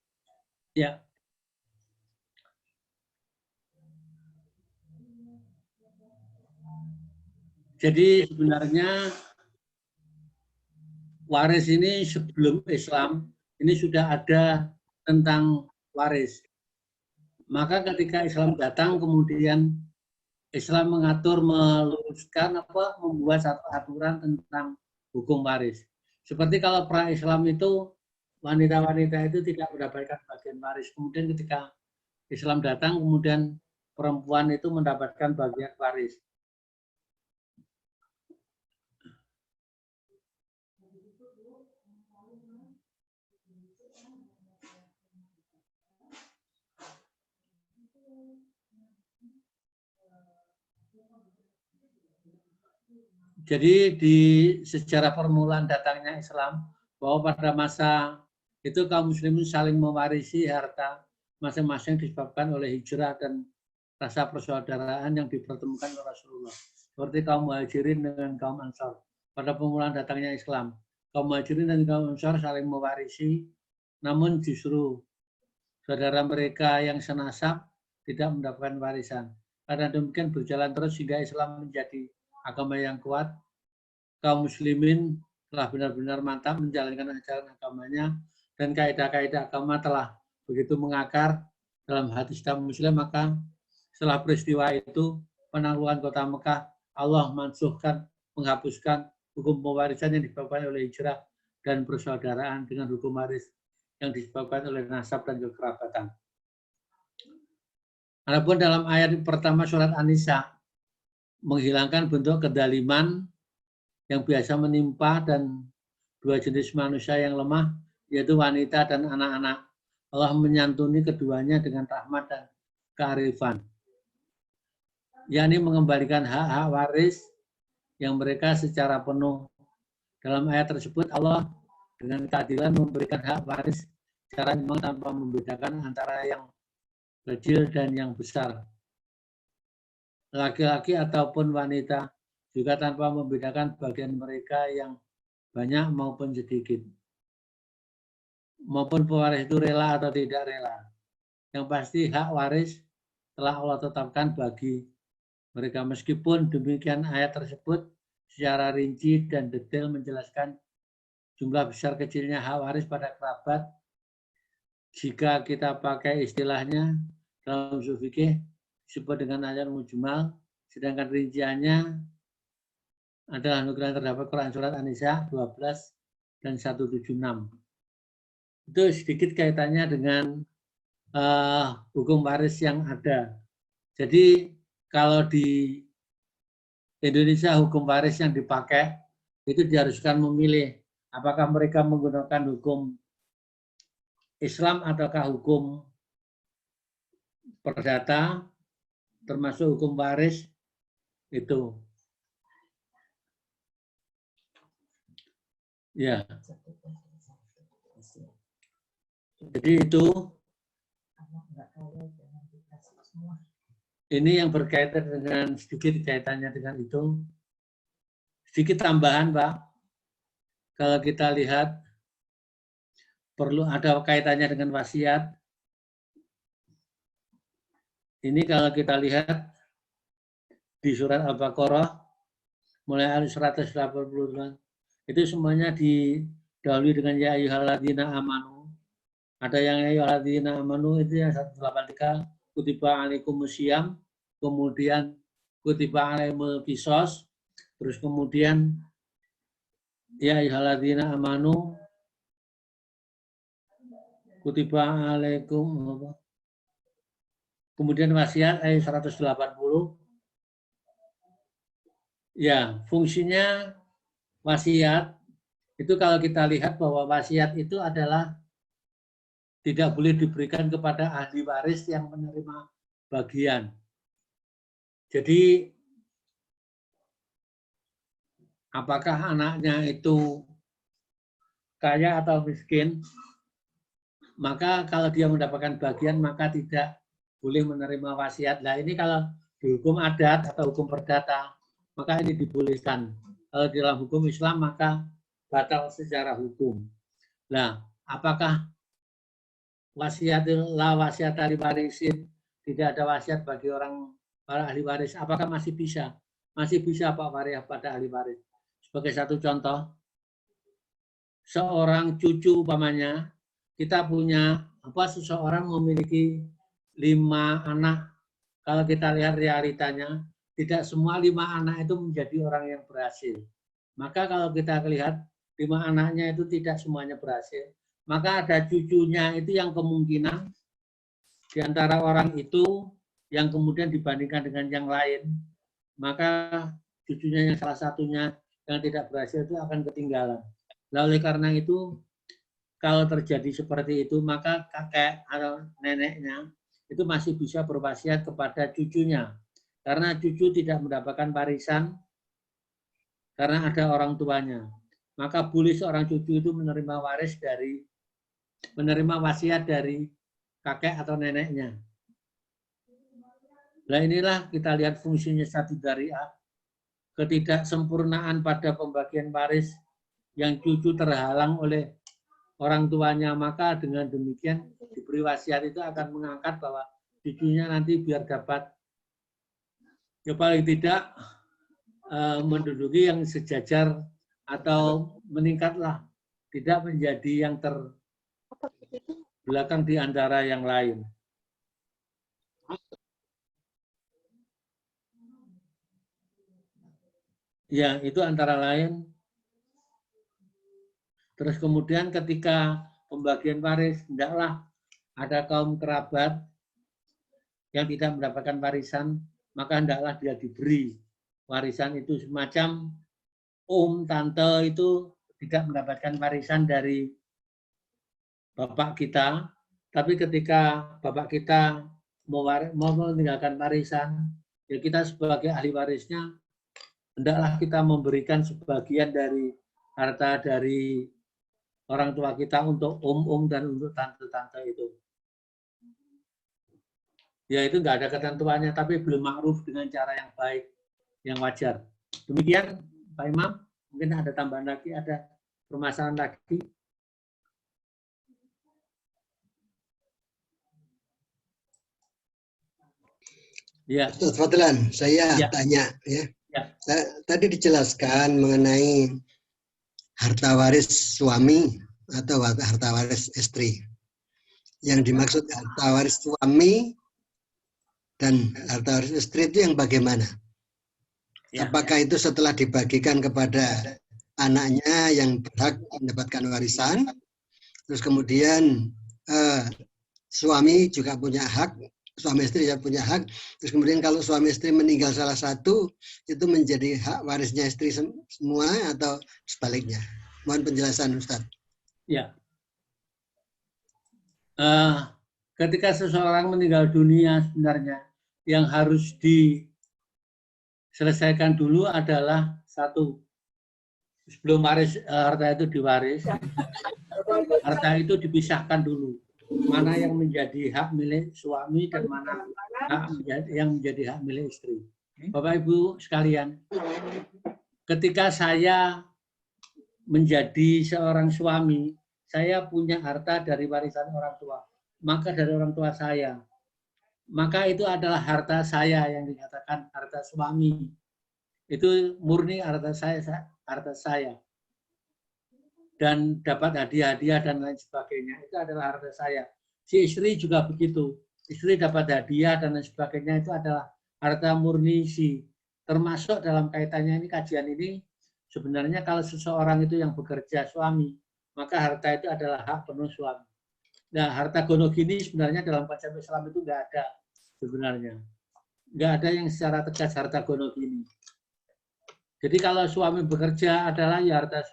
Ya. Jadi sebenarnya waris ini sebelum Islam ini sudah ada tentang waris. Maka ketika Islam datang kemudian Islam mengatur, meluruskan membuat satu aturan tentang hukum waris. Seperti kalau pra-Islam itu wanita-wanita itu tidak mendapatkan bagian waris. Kemudian ketika Islam datang, kemudian perempuan itu mendapatkan bagian waris. Jadi di sejarah permulaan datangnya Islam, bahwa pada masa itu kaum muslimin saling mewarisi harta masing-masing disebabkan oleh hijrah dan rasa persaudaraan yang dipertemukan oleh Rasulullah. Seperti kaum muhajirin dengan kaum ansar. Pada permulaan datangnya Islam, kaum muhajirin dan kaum ansar saling mewarisi, namun justru saudara mereka yang senasab tidak mendapatkan warisan. Karena demikian berjalan terus hingga Islam menjadi agama yang kuat, kaum muslimin telah benar-benar mantap menjalankan ajaran agamanya, dan kaidah-kaidah agama telah begitu mengakar dalam hati setiap muslim. Maka setelah peristiwa itu, penaklukan kota Mekah, Allah menghapuskan hukum pewarisan yang disebabkan oleh hijrah dan persaudaraan dengan hukum waris yang disebabkan oleh nasab dan kekerabatan. Adapun dalam ayat pertama surat An-Nisa, menghilangkan bentuk kedaliman yang biasa menimpa dan dua jenis manusia yang lemah, yaitu wanita dan anak-anak. Allah menyantuni keduanya dengan rahmat dan kearifan. yakni mengembalikan hak-hak waris yang mereka secara penuh. Dalam ayat tersebut Allah dengan keadilan memberikan hak waris secara imbang tanpa membedakan antara yang kecil dan yang besar, laki-laki ataupun wanita, juga tanpa membedakan bagian mereka yang banyak maupun sedikit, maupun pewaris itu rela atau tidak rela. Yang pasti hak waris telah Allah tetapkan bagi mereka. Meskipun demikian, ayat tersebut secara rinci dan detail menjelaskan jumlah besar kecilnya hak waris pada kerabat. Jika kita pakai istilahnya dalam usul fikih disebut dengan ayat mujmal, sedangkan rinciannya adalah nukil yang terdapat Quran surat An-Nisa 12 dan 176. Itu sedikit kaitannya dengan hukum waris yang ada. Jadi kalau di Indonesia hukum waris yang dipakai itu diharuskan memilih apakah mereka menggunakan hukum Islam ataukah hukum perdata, termasuk hukum waris itu. Ya. Jadi itu ini yang berkaitan dengan sedikit kaitannya dengan itu. Sedikit tambahan, Pak. Kalau kita lihat perlu ada kaitannya dengan wasiat. Ini kalau kita lihat di surat Al-Baqarah mulai ayat 180 itu semuanya didahului dengan ya ayyuhalladzina amanu. Ada yang ya ayyuhalladzina amanu itu yang 183 kutiba alaikumusiyam, kemudian kutiba alaimul qisas, terus kemudian ya ayyuhalladzina amanu kutiba alaikum, kemudian wasiat ayat 180. Ya, fungsinya wasiat itu kalau kita lihat bahwa wasiat itu adalah tidak boleh diberikan kepada ahli waris yang menerima bagian. Jadi apakah anaknya itu kaya atau miskin, maka kalau dia mendapatkan bagian maka tidak boleh menerima wasiat. Nah ini kalau di hukum adat atau hukum perdata maka ini dibolehkan. Kalau di dalam hukum Islam maka batal secara hukum. Nah apakah wasiat la wasiat ahli warisin, tidak ada wasiat bagi orang para ahli waris, apakah masih bisa? Masih bisa Pak Waria pada ahli waris. Sebagai satu contoh, seorang cucu umpamanya, kita punya seseorang memiliki 5 anak. Kalau kita lihat realitanya, tidak semua 5 anak itu menjadi orang yang berhasil. Maka kalau kita lihat 5 anaknya itu tidak semuanya berhasil, maka ada cucunya itu yang kemungkinan di antara orang itu yang kemudian dibandingkan dengan yang lain, maka cucunya yang salah satunya yang tidak berhasil itu akan ketinggalan. Oleh karena itu, kalau terjadi seperti itu, maka kakek atau neneknya itu masih bisa berwasiat kepada cucunya. Karena cucu tidak mendapatkan warisan karena ada orang tuanya. Maka boleh seorang cucu itu menerima wasiat dari kakek atau neneknya. Nah inilah kita lihat fungsinya satu dariah, ketidaksempurnaan pada pembagian waris yang cucu terhalang oleh orang tuanya, maka dengan demikian diberi wasiat itu akan mengangkat bahwa cucunya nanti biar dapat ya paling tidak menduduki yang sejajar atau meningkatlah, tidak menjadi yang terbelakang di antara yang lain. Ya, itu antara lain. Terus kemudian ketika pembagian waris, hendaklah ada kaum kerabat yang tidak mendapatkan warisan, maka hendaklah dia diberi warisan itu. Semacam tante itu tidak mendapatkan warisan dari bapak kita, tapi ketika bapak kita mau meninggalkan warisan, ya kita sebagai ahli warisnya hendaklah kita memberikan sebagian dari harta dari orang tua kita untuk om-om dan untuk tante-tante itu. Ya itu nggak ada ketentuannya, tapi belum ma'ruf dengan cara yang baik, yang wajar. Demikian Pak Imam, mungkin ada tambahan lagi, ada permasalahan lagi. Ya. Ustaz Fadlan, saya Ya. tanya ya. Ya. Tadi dijelaskan mengenai harta waris suami atau harta waris istri. Yang dimaksud harta waris suami dan harta waris istri itu yang bagaimana? Ya. Apakah itu setelah dibagikan kepada anaknya yang berhak mendapatkan warisan, terus kemudian suami juga punya hak, suami istri juga punya hak, terus kemudian kalau suami istri meninggal salah satu, itu menjadi hak warisnya istri semua atau sebaliknya? Mohon penjelasan Ustaz. Ya. Ketika seseorang meninggal dunia sebenarnya yang harus diselesaikan dulu adalah satu, sebelum harta itu diwaris, harta itu dipisahkan dulu. Mana yang menjadi hak milik suami dan mana yang menjadi hak milik istri. Bapak Ibu sekalian, ketika saya menjadi seorang suami, saya punya harta dari warisan orang tua. Maka dari orang tua saya. Maka itu adalah harta saya yang dikatakan harta suami. Itu murni harta saya. Dan dapat hadiah-hadiah dan lain sebagainya. Itu adalah harta saya. Si istri juga begitu. Istri dapat hadiah dan lain sebagainya, itu adalah harta murni si. Termasuk dalam kaitannya ini, kajian ini, sebenarnya kalau seseorang itu yang bekerja suami, maka harta itu adalah hak penuh suami. Nah, harta gonogini sebenarnya dalam konsep Islam itu nggak ada sebenarnya. Nggak ada yang secara tegas harta gonogini. Jadi kalau suami bekerja adalah ya harta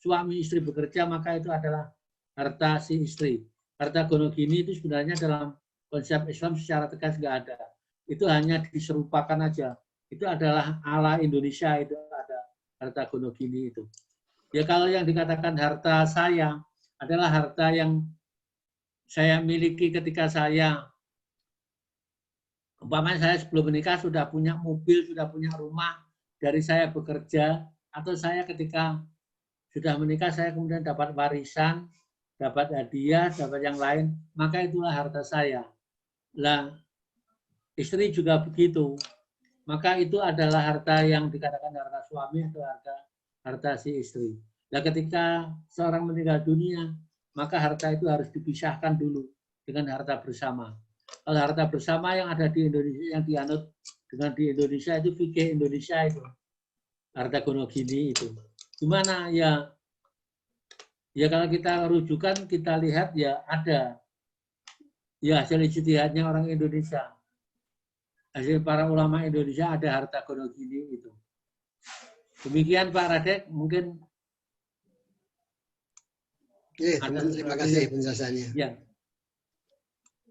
suami, istri bekerja, maka itu adalah harta si istri. Harta gonogini itu sebenarnya dalam konsep Islam secara tegas nggak ada. Itu hanya diserupakan aja. Itu adalah ala Indonesia, itu ada harta gonogini itu. Ya kalau yang dikatakan harta saya adalah harta yang saya miliki ketika saya, umpamanya saya sebelum menikah sudah punya mobil, sudah punya rumah, dari saya bekerja, atau saya ketika sudah menikah saya kemudian dapat warisan, dapat hadiah, dapat yang lain, maka itulah harta saya. Lah, istri juga begitu. Maka itu adalah harta yang dikatakan harta suami atau harta si istri. Nah, ketika seorang meninggal dunia, maka harta itu harus dipisahkan dulu dengan harta bersama. Kalau harta bersama yang ada di Indonesia, yang dianut dengan di Indonesia itu fikih Indonesia itu, harta gonogini itu. Gimana ya? Ya kalau kita rujukan, kita lihat ya ada ya hasil ijtihadnya orang Indonesia. Hasil para ulama Indonesia ada harta gonogini itu. Demikian Pak Radek, mungkin. Terima kasih penjelasannya. Ya.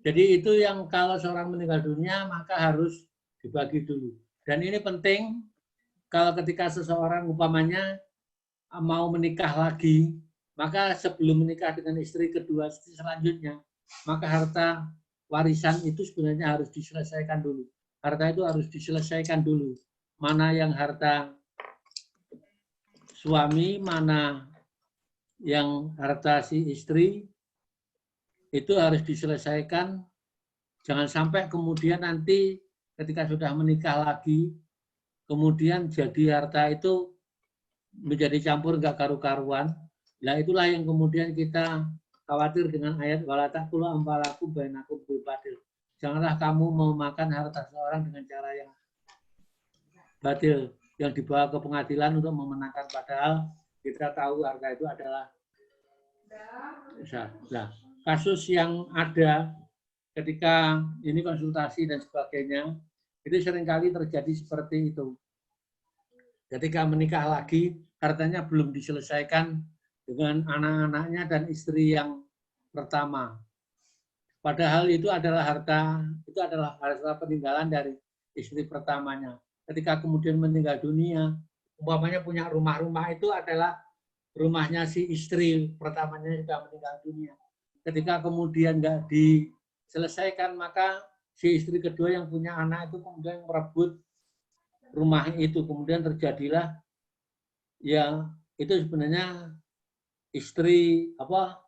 Jadi itu yang kalau seorang meninggal dunia maka harus dibagi dulu. Dan ini penting kalau ketika seseorang umpamanya mau menikah lagi, maka sebelum menikah dengan istri kedua selanjutnya, maka harta warisan itu sebenarnya harus diselesaikan dulu. Harta itu harus diselesaikan dulu. Mana yang harta suami, mana yang harta si istri, itu harus diselesaikan. Jangan sampai kemudian nanti ketika sudah menikah lagi, kemudian jadi harta itu menjadi campur nggak karu-karuan. Nah itulah yang kemudian kita khawatir dengan ayat wala taqulu amwalakum bainakum bil batil. Janganlah kamu mau makan harta seorang dengan cara yang batil, yang dibawa ke pengadilan untuk memenangkan, padahal kita tahu harta itu adalah nah, kasus yang ada ketika ini konsultasi dan sebagainya, itu seringkali terjadi seperti itu. Ketika menikah lagi, hartanya belum diselesaikan dengan anak-anaknya dan istri yang pertama. Padahal itu adalah harta peninggalan dari istri pertamanya. Ketika kemudian meninggal dunia, umpamanya punya rumah itu adalah rumahnya si istri pertamanya sudah meninggal dunia. Ketika kemudian nggak diselesaikan, maka si istri kedua yang punya anak itu kemudian merebut rumah itu. Kemudian terjadilah ya itu sebenarnya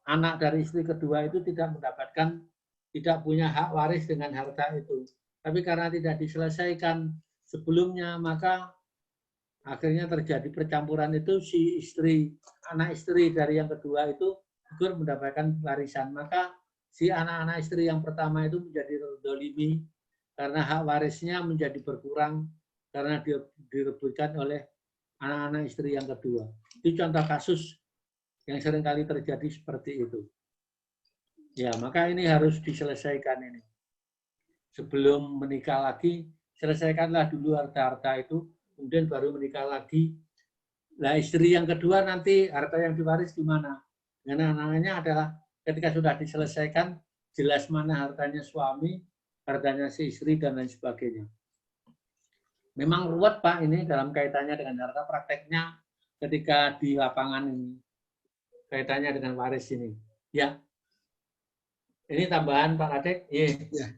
anak dari istri kedua itu tidak punya hak waris dengan harta itu. Tapi karena tidak diselesaikan sebelumnya, maka akhirnya terjadi percampuran itu si anak istri dari yang kedua itu gugur mendapatkan warisan. Maka si anak-anak istri yang pertama itu menjadi terdolimi karena hak warisnya menjadi berkurang karena direbutkan oleh anak-anak istri yang kedua. Itu contoh kasus yang seringkali terjadi seperti itu. Ya, maka ini harus diselesaikan ini. Sebelum menikah lagi, selesaikanlah dulu harta-harta itu, kemudian baru menikah lagi. Nah, istri yang kedua nanti harta yang diwaris di mana? Karena anaknya adalah ketika sudah diselesaikan, jelas mana hartanya suami, hartanya si istri, dan lain sebagainya. Memang ruwet Pak ini dalam kaitannya dengan harta, prakteknya ketika di lapangan ini. Kaitannya dengan waris ini. Ya. Ini tambahan Pak Kadek. Ya.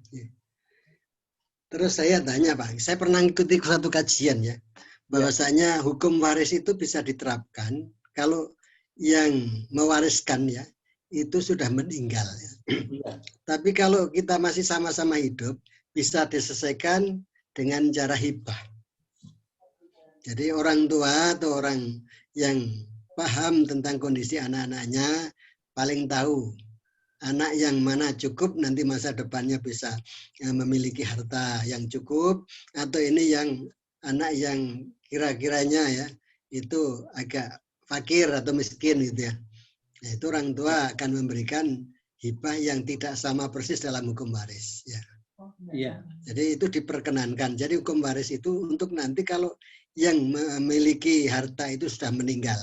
Terus saya tanya Pak, saya pernah ikuti satu kajian ya, bahwasanya hukum waris itu bisa diterapkan kalau yang mewariskan ya itu sudah meninggal. Ya. Tapi kalau kita masih sama-sama hidup, bisa diselesaikan dengan cara hibah. Jadi orang tua atau orang yang paham tentang kondisi anak-anaknya paling tahu anak yang mana cukup nanti masa depannya bisa memiliki harta yang cukup, atau ini yang anak yang kira-kiranya ya itu agak fakir atau miskin gitu ya. Nah, itu orang tua akan memberikan hibah yang tidak sama persis dalam hukum waris ya. Iya. Jadi itu diperkenankan. Jadi hukum waris itu untuk nanti kalau yang memiliki harta itu sudah meninggal,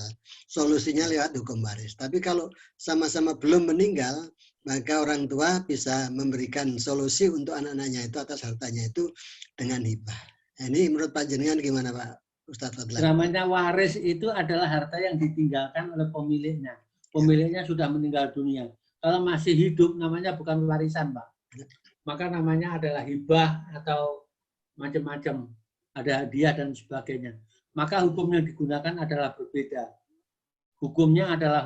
solusinya lewat hukum waris. Tapi kalau sama-sama belum meninggal, maka orang tua bisa memberikan solusi untuk anak-anaknya itu atas hartanya itu dengan hibah. Nah, ini menurut panjenengan gimana Pak Ustadz Fadlan? Namanya waris itu adalah harta yang ditinggalkan oleh pemiliknya. Pemiliknya sudah meninggal dunia. Kalau masih hidup namanya bukan warisan Pak. Maka namanya adalah hibah atau macam-macam. Ada hadiah dan sebagainya. Maka hukum yang digunakan adalah berbeda. Hukumnya adalah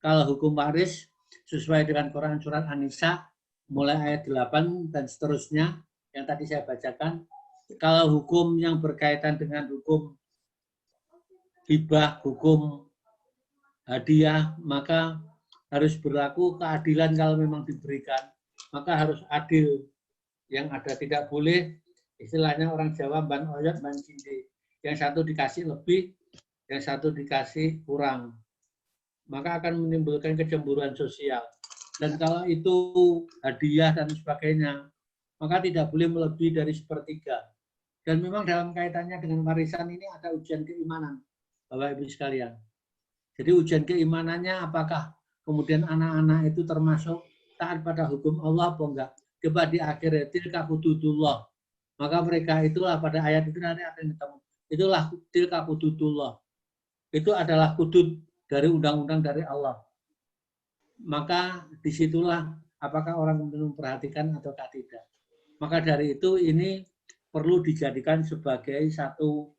kalau hukum waris sesuai dengan Quran surat An-Nisa mulai ayat 8 dan seterusnya yang tadi saya bacakan. Kalau hukum yang berkaitan dengan hukum hibah, hukum hadiah, maka harus berlaku keadilan kalau memang diberikan. Maka harus adil. Yang ada tidak boleh, istilahnya orang Jawa ban oyot ban cinde. Yang satu dikasih lebih, yang satu dikasih kurang. Maka akan menimbulkan kecemburuan sosial. Dan kalau itu hadiah dan sebagainya, maka tidak boleh melebihi dari 1/3. Dan memang dalam kaitannya dengan warisan ini ada ujian keimanan, Bapak Ibu sekalian. Jadi ujian keimanannya apakah kemudian anak-anak itu termasuk taat pada hukum Allah atau enggak? Coba di akhir tilka hududullah. Maka mereka itulah pada ayat itu nanti akan ketemu. Itulah tilka hududullah. Itu adalah hudud dari undang-undang dari Allah. Maka disitulah apakah orang memperhatikan atau tidak. Maka dari itu ini perlu dijadikan sebagai satu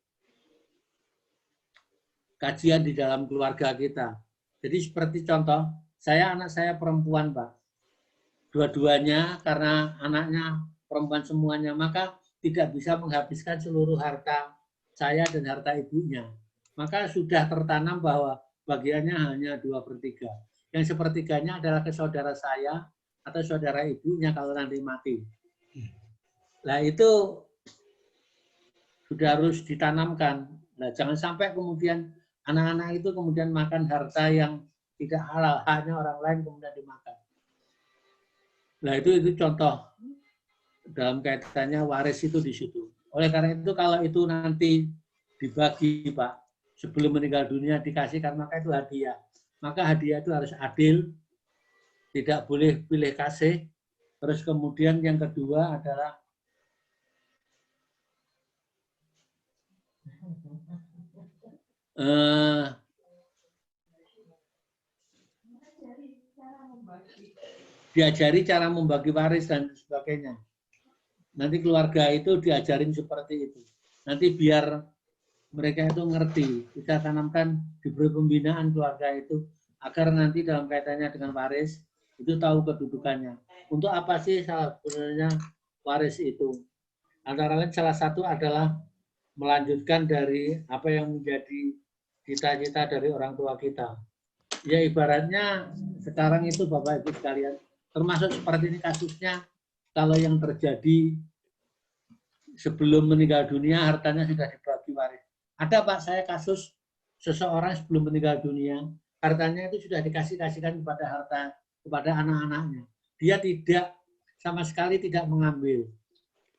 kajian di dalam keluarga kita. Jadi seperti contoh, anak saya perempuan Pak. Dua-duanya karena anaknya perempuan semuanya, maka tidak bisa menghabiskan seluruh harta saya dan harta ibunya. Maka sudah tertanam bahwa bagiannya hanya 2/3. Yang 1/3-nya adalah ke saudara saya atau saudara ibunya kalau nanti mati. Nah itu sudah harus ditanamkan. Nah jangan sampai kemudian anak-anak itu kemudian makan harta yang tidak halal, hanya orang lain kemudian dimakan. Nah itu contoh dalam kaitannya waris itu di situ. Oleh karena itu kalau itu nanti dibagi Pak, sebelum meninggal dunia dikasihkan, maka itu hadiah. Maka hadiah itu harus adil, tidak boleh pilih kasih. Terus kemudian yang kedua adalah diajari cara membagi waris dan sebagainya. Nanti keluarga itu diajarin seperti itu. Nanti biar mereka itu ngerti, kita tanamkan, diberi pembinaan keluarga itu, agar nanti dalam kaitannya dengan waris, itu tahu kedudukannya. Untuk apa sih sebenarnya waris itu? Antara lain salah satu adalah melanjutkan dari apa yang menjadi cita-cita dari orang tua kita. Ya ibaratnya sekarang itu Bapak Ibu sekalian, termasuk seperti ini kasusnya, kalau yang terjadi sebelum meninggal dunia hartanya sudah dibagi waris. Ada Pak, saya kasus seseorang sebelum meninggal dunia, hartanya itu sudah dikasihkan kepada anak-anaknya. Dia tidak sama sekali tidak mengambil.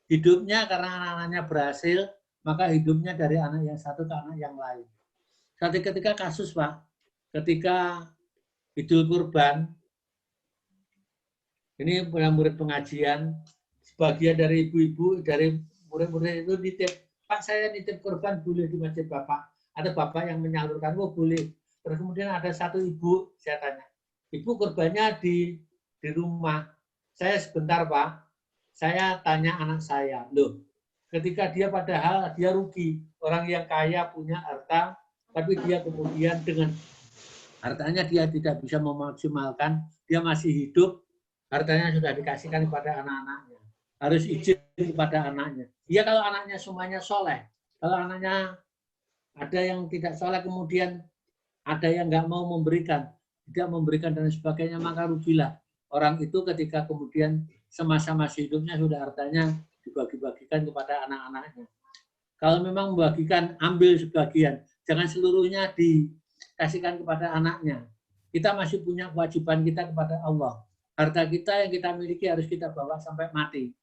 Hidupnya karena anak-anaknya berhasil, maka hidupnya dari anak yang satu ke anak yang lain. Satu ketika kasus Pak, ketika Idul Kurban, ini murid pengajian, sebagian dari ibu-ibu, dari murid-murid itu nitip, Pak saya nitip kurban boleh di masjid Bapak. Ada Bapak yang menyalurkan, oh boleh. Terus kemudian ada satu ibu, saya tanya, ibu kurbannya di rumah. Saya sebentar Pak, saya tanya anak saya, loh ketika dia padahal dia rugi. Orang yang kaya punya harta, tapi dia kemudian dengan hartanya dia tidak bisa memaksimalkan, dia masih hidup, hartanya sudah dikasihkan kepada anak-anaknya. Harus izin kepada anaknya. Ya kalau anaknya semuanya soleh. Kalau anaknya ada yang tidak soleh, kemudian ada yang nggak mau memberikan, tidak memberikan dan sebagainya, maka rugilah. Orang itu ketika kemudian semasa masih hidupnya sudah hartanya dibagi-bagikan kepada anak-anaknya. Kalau memang membagikan, ambil sebagian. Jangan seluruhnya dikasihkan kepada anaknya. Kita masih punya kewajiban kita kepada Allah. Harta kita yang kita miliki harus kita bawa sampai mati.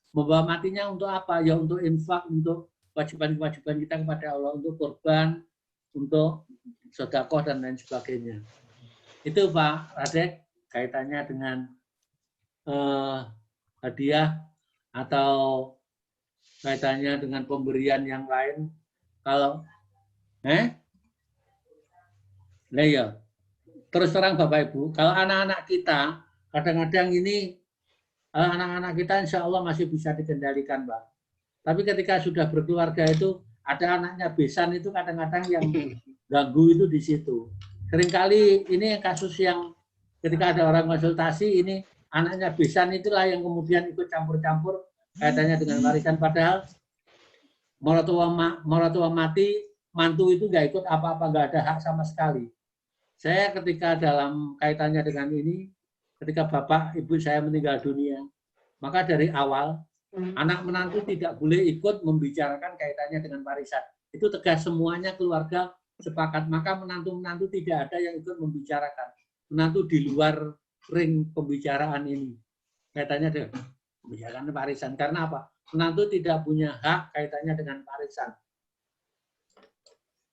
Membawa matinya untuk apa? Ya untuk infak, untuk kewajiban-kewajiban kita kepada Allah, untuk korban, untuk sedekah dan lain sebagainya. Itu Pak Radek kaitannya dengan hadiah atau kaitannya dengan pemberian yang lain. Kalau nah ya, terus terang Bapak Ibu, kalau anak-anak kita kadang-kadang ini anak-anak kita insya Allah masih bisa dikendalikan, Pak. Tapi ketika sudah berkeluarga itu ada anaknya besan itu kadang-kadang yang ganggu itu di situ. Seringkali ini kasus yang ketika ada orang konsultasi ini anaknya besan itulah yang kemudian ikut campur-campur kaitannya dengan warisan. Padahal maratua mati, mantu itu nggak ikut apa-apa, nggak ada hak sama sekali. Saya ketika dalam kaitannya dengan ini, ketika bapak ibu saya meninggal dunia, maka dari awal anak menantu tidak boleh ikut membicarakan kaitannya dengan warisan. Itu tegas semuanya keluarga sepakat. Maka menantu-menantu tidak ada yang ikut membicarakan. Menantu di luar ring pembicaraan ini. Kaitannya dengan membicarakan warisan. Karena apa? Menantu tidak punya hak kaitannya dengan warisan.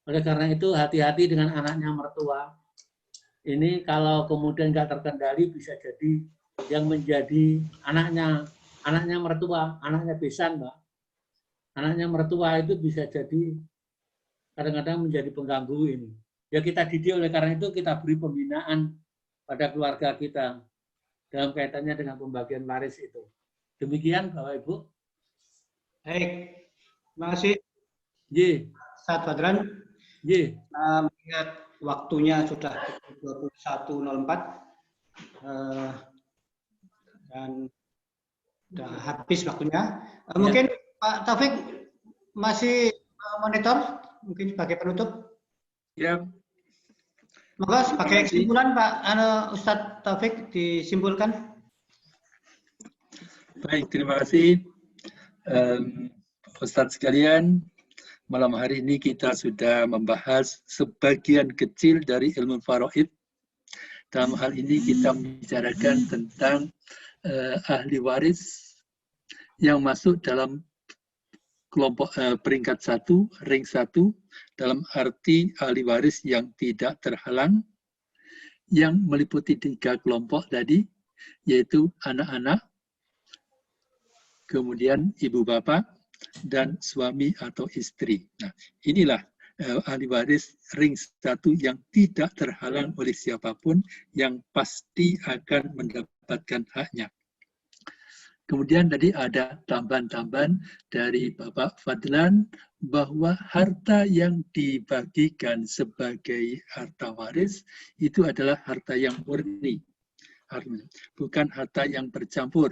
Oleh karena itu hati-hati dengan anaknya mertua. Ini kalau kemudian nggak terkendali bisa jadi yang menjadi anaknya mertua, anaknya besan, Mbak. Anaknya mertua itu bisa jadi kadang-kadang menjadi pengganggu ini. Ya kita didik, oleh karena itu kita beri pembinaan pada keluarga kita dalam kaitannya dengan pembagian waris itu. Demikian Bapak Ibu. Baik, terima kasih. Ye. Ustaz Badran. Ye. Mengingat waktunya sudah 21.04 dan sudah habis waktunya. Mungkin Pak Taufik masih monitor, mungkin sebagai penutup. Ya. Maka sebagai kesimpulan Pak Ustadz Taufik disimpulkan. Baik, terima kasih Ustadz sekalian. Malam hari ini kita sudah membahas sebagian kecil dari ilmu faraid. Dalam hal ini kita membicarakan tentang ahli waris yang masuk dalam kelompok peringkat 1, ring 1, dalam arti ahli waris yang tidak terhalang, yang meliputi 3 kelompok tadi, yaitu anak-anak, kemudian ibu bapak, dan suami atau istri. Nah, inilah ahli waris ring 1 yang tidak terhalang oleh siapapun, yang pasti akan mendapatkan haknya. Kemudian tadi ada tambahan-tambahan dari Bapak Fadlan bahwa harta yang dibagikan sebagai harta waris itu adalah harta yang murni, bukan harta yang bercampur.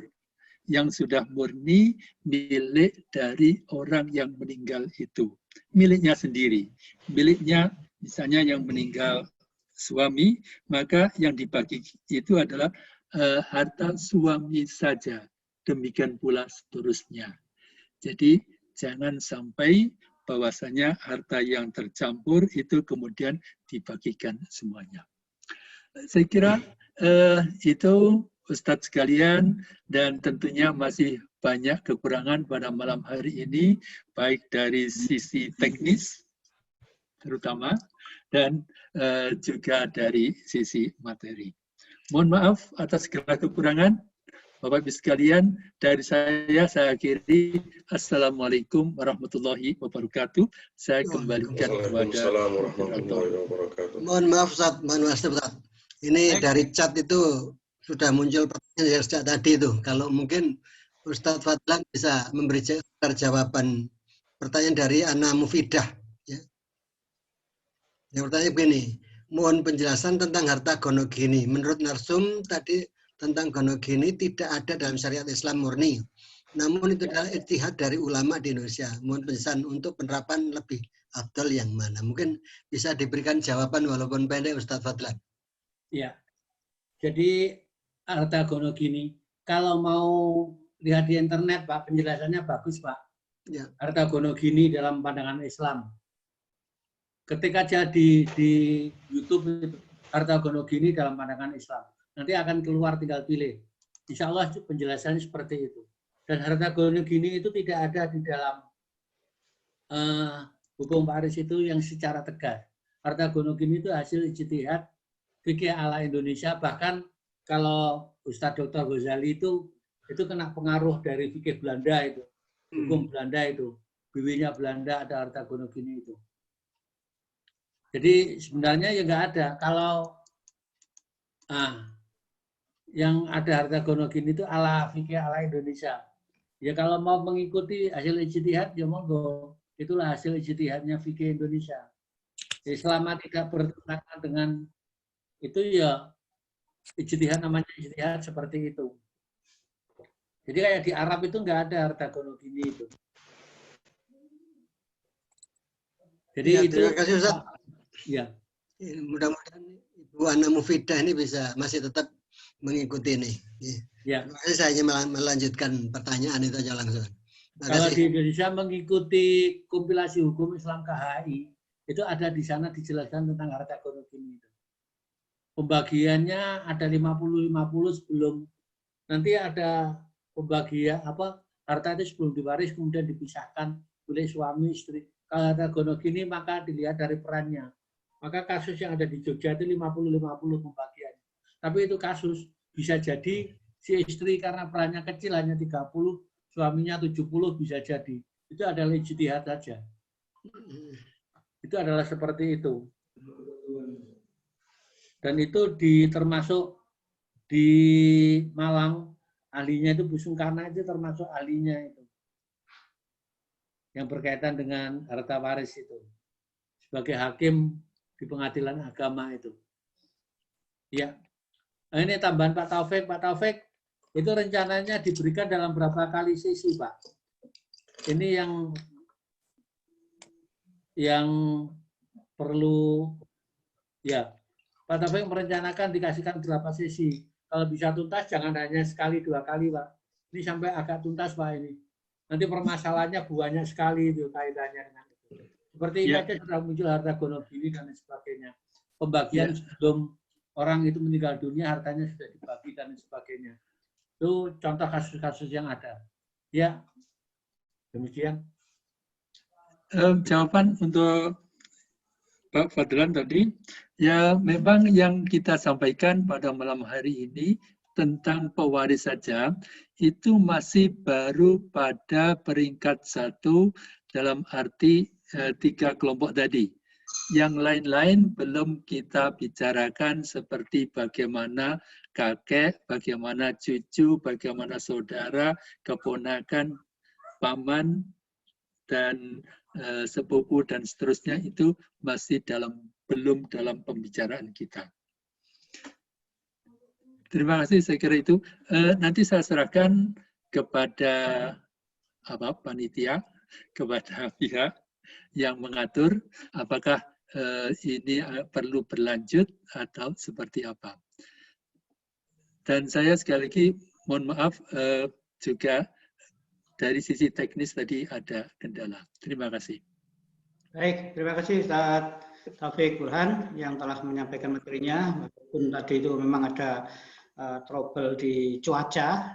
Yang sudah murni milik dari orang yang meninggal itu, miliknya sendiri. Miliknya misalnya yang meninggal suami, maka yang dibagi itu adalah harta suami saja. Demikian pula seterusnya. Jadi jangan sampai bahwasanya harta yang tercampur itu kemudian dibagikan semuanya. Saya kira itu Ustadz sekalian, dan tentunya masih banyak kekurangan pada malam hari ini, baik dari sisi teknis terutama, dan juga dari sisi materi. Mohon maaf atas segala kekurangan. Bapak Ibu sekalian, dari saya akhiri. Assalamualaikum warahmatullahi wabarakatuh. Saya kembalikan kepada Mohon maaf Ustaz, ini dari chat itu sudah muncul pertanyaan sejak tadi itu. Kalau mungkin Ustadz Fadlan bisa memberi jawaban pertanyaan dari Ana Mufidah. Ya. Yang pertanyaan begini, mohon penjelasan tentang harta gonogini. Menurut Narsum tadi tentang gonogini tidak ada dalam syariat Islam murni. Namun itu adalah ijtihad dari ulama di Indonesia. Mohon penjelasan untuk penerapan lebih afdal yang mana. Mungkin bisa diberikan jawaban walaupun pendek Ustadz Fadlan. Ya, jadi harta gonogini, kalau mau lihat di internet Pak, penjelasannya bagus Pak. Ya. Harta gonogini dalam pandangan Islam. Ketik aja di YouTube harta gonogini dalam pandangan Islam. Nanti akan keluar, tinggal pilih. Insya Allah penjelasannya seperti itu. Dan harta gonogini itu tidak ada di dalam hukum waris itu yang secara tegas. Harta gonogini itu hasil ijtihad fikih ala Indonesia. Bahkan kalau Ustadz Dr. Ghazali itu kena pengaruh dari fikih Belanda itu. Hukum Belanda itu. Biwinya Belanda ada harta gonogini itu. Jadi sebenarnya ya nggak ada. Kalau yang ada harta gonogini itu ala fikih ala Indonesia. Ya kalau mau mengikuti hasil ijtihad ya monggo. Itulah hasil ijtihadnya fikih Indonesia. Jadi selama tidak bertentangan dengan itu ya ijtihad, namanya ijtihad seperti itu. Jadi kayak di Arab itu nggak ada harta gonogini itu. Jadi ya, itu. Terima kasih Ustaz. Ya. Mudah-mudahan Ibu Ana Mufidah ini masih tetap mengikuti ini. Ya. Makanya saya hanya melanjutkan pertanyaan itu aja langsung. Kalau di Indonesia mengikuti kompilasi hukum Islam KHI, itu ada di sana dijelaskan tentang harta gonogini itu. Pembagiannya ada 50-50 sebelum nanti ada pembagian harta itu sebelum diwaris kemudian dipisahkan oleh suami istri. Kalau harta gonogini maka dilihat dari perannya. Maka kasus yang ada di Jogja itu 50-50 pembagian. Tapi itu kasus bisa jadi si istri karena perannya kecil hanya 30, suaminya 70 bisa jadi. Itu adalah ijtihad saja. Itu adalah seperti itu. Dan itu termasuk di Malang, ahlinya itu Bu Sungkarna itu termasuk ahlinya itu. Yang berkaitan dengan harta waris itu. Sebagai hakim di pengadilan agama itu. Ya. Nah, ini tambahan Pak Taufik. Pak Taufik, itu rencananya diberikan dalam berapa kali sesi, Pak? Ini yang perlu, ya. Pak Taufik merencanakan dikasihkan berapa sesi. Kalau bisa tuntas, jangan hanya sekali, 2 kali, Pak. Ini sampai agak tuntas, Pak, ini. Nanti permasalahannya banyak sekali itu kaitannya dengan itu. Seperti ini aja sudah muncul harta gonogini dan sebagainya. Pembagian sebelum orang itu meninggal dunia, hartanya sudah dibagi dan sebagainya. Itu contoh kasus-kasus yang ada. Ya, demikian. Jawaban untuk Pak Fadlan tadi, ya memang yang kita sampaikan pada malam hari ini tentang pewaris saja, itu masih baru pada peringkat 1 dalam arti 3 kelompok tadi. Yang lain-lain belum kita bicarakan seperti bagaimana kakek, bagaimana cucu, bagaimana saudara, keponakan, paman, dan sepupu, dan seterusnya itu masih belum dalam pembicaraan kita. Terima kasih, saya kira itu. Nanti saya serahkan kepada panitia, kepada pihak yang mengatur apakah ini perlu berlanjut atau seperti apa. Dan saya sekali lagi mohon maaf juga dari sisi teknis tadi ada kendala. Terima kasih. Baik, terima kasih Ustaz Taufik Burhan yang telah menyampaikan materinya. Walaupun tadi itu memang ada trouble di cuaca,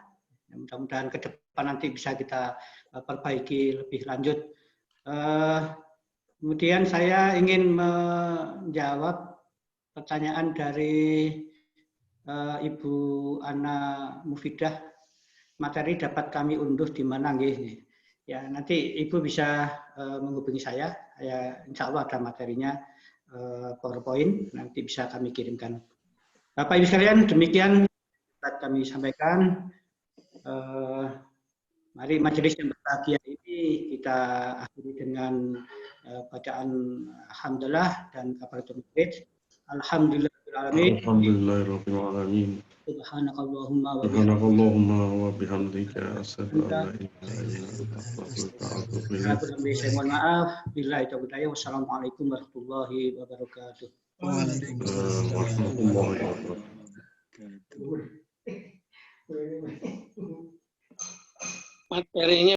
mudah-mudahan ke depan nanti bisa kita perbaiki lebih lanjut. Kemudian saya ingin menjawab pertanyaan dari Ibu Ana Mufidah. Materi dapat kami unduh di mana nggih? Ya, nanti Ibu bisa menghubungi saya. Insya Allah ada materinya PowerPoint, nanti bisa kami kirimkan. Bapak Ibu sekalian, demikian dapat kami sampaikan. Mari majelis yang berbahagia ini kita akhiri dengan bacaan Alhamdulillah dan kafaratul majlis. Alhamdulillahirrahmanirrahim. Alhamdulillahirrahmanirrahim. Subhanakallahumma wa bihamdika asyhadu an la ilaha illa anta mohon maaf. Billahi taufiq. Wassalamualaikum warahmatullahi wabarakatuh. warahmatullahi wabarakatuh. Materinya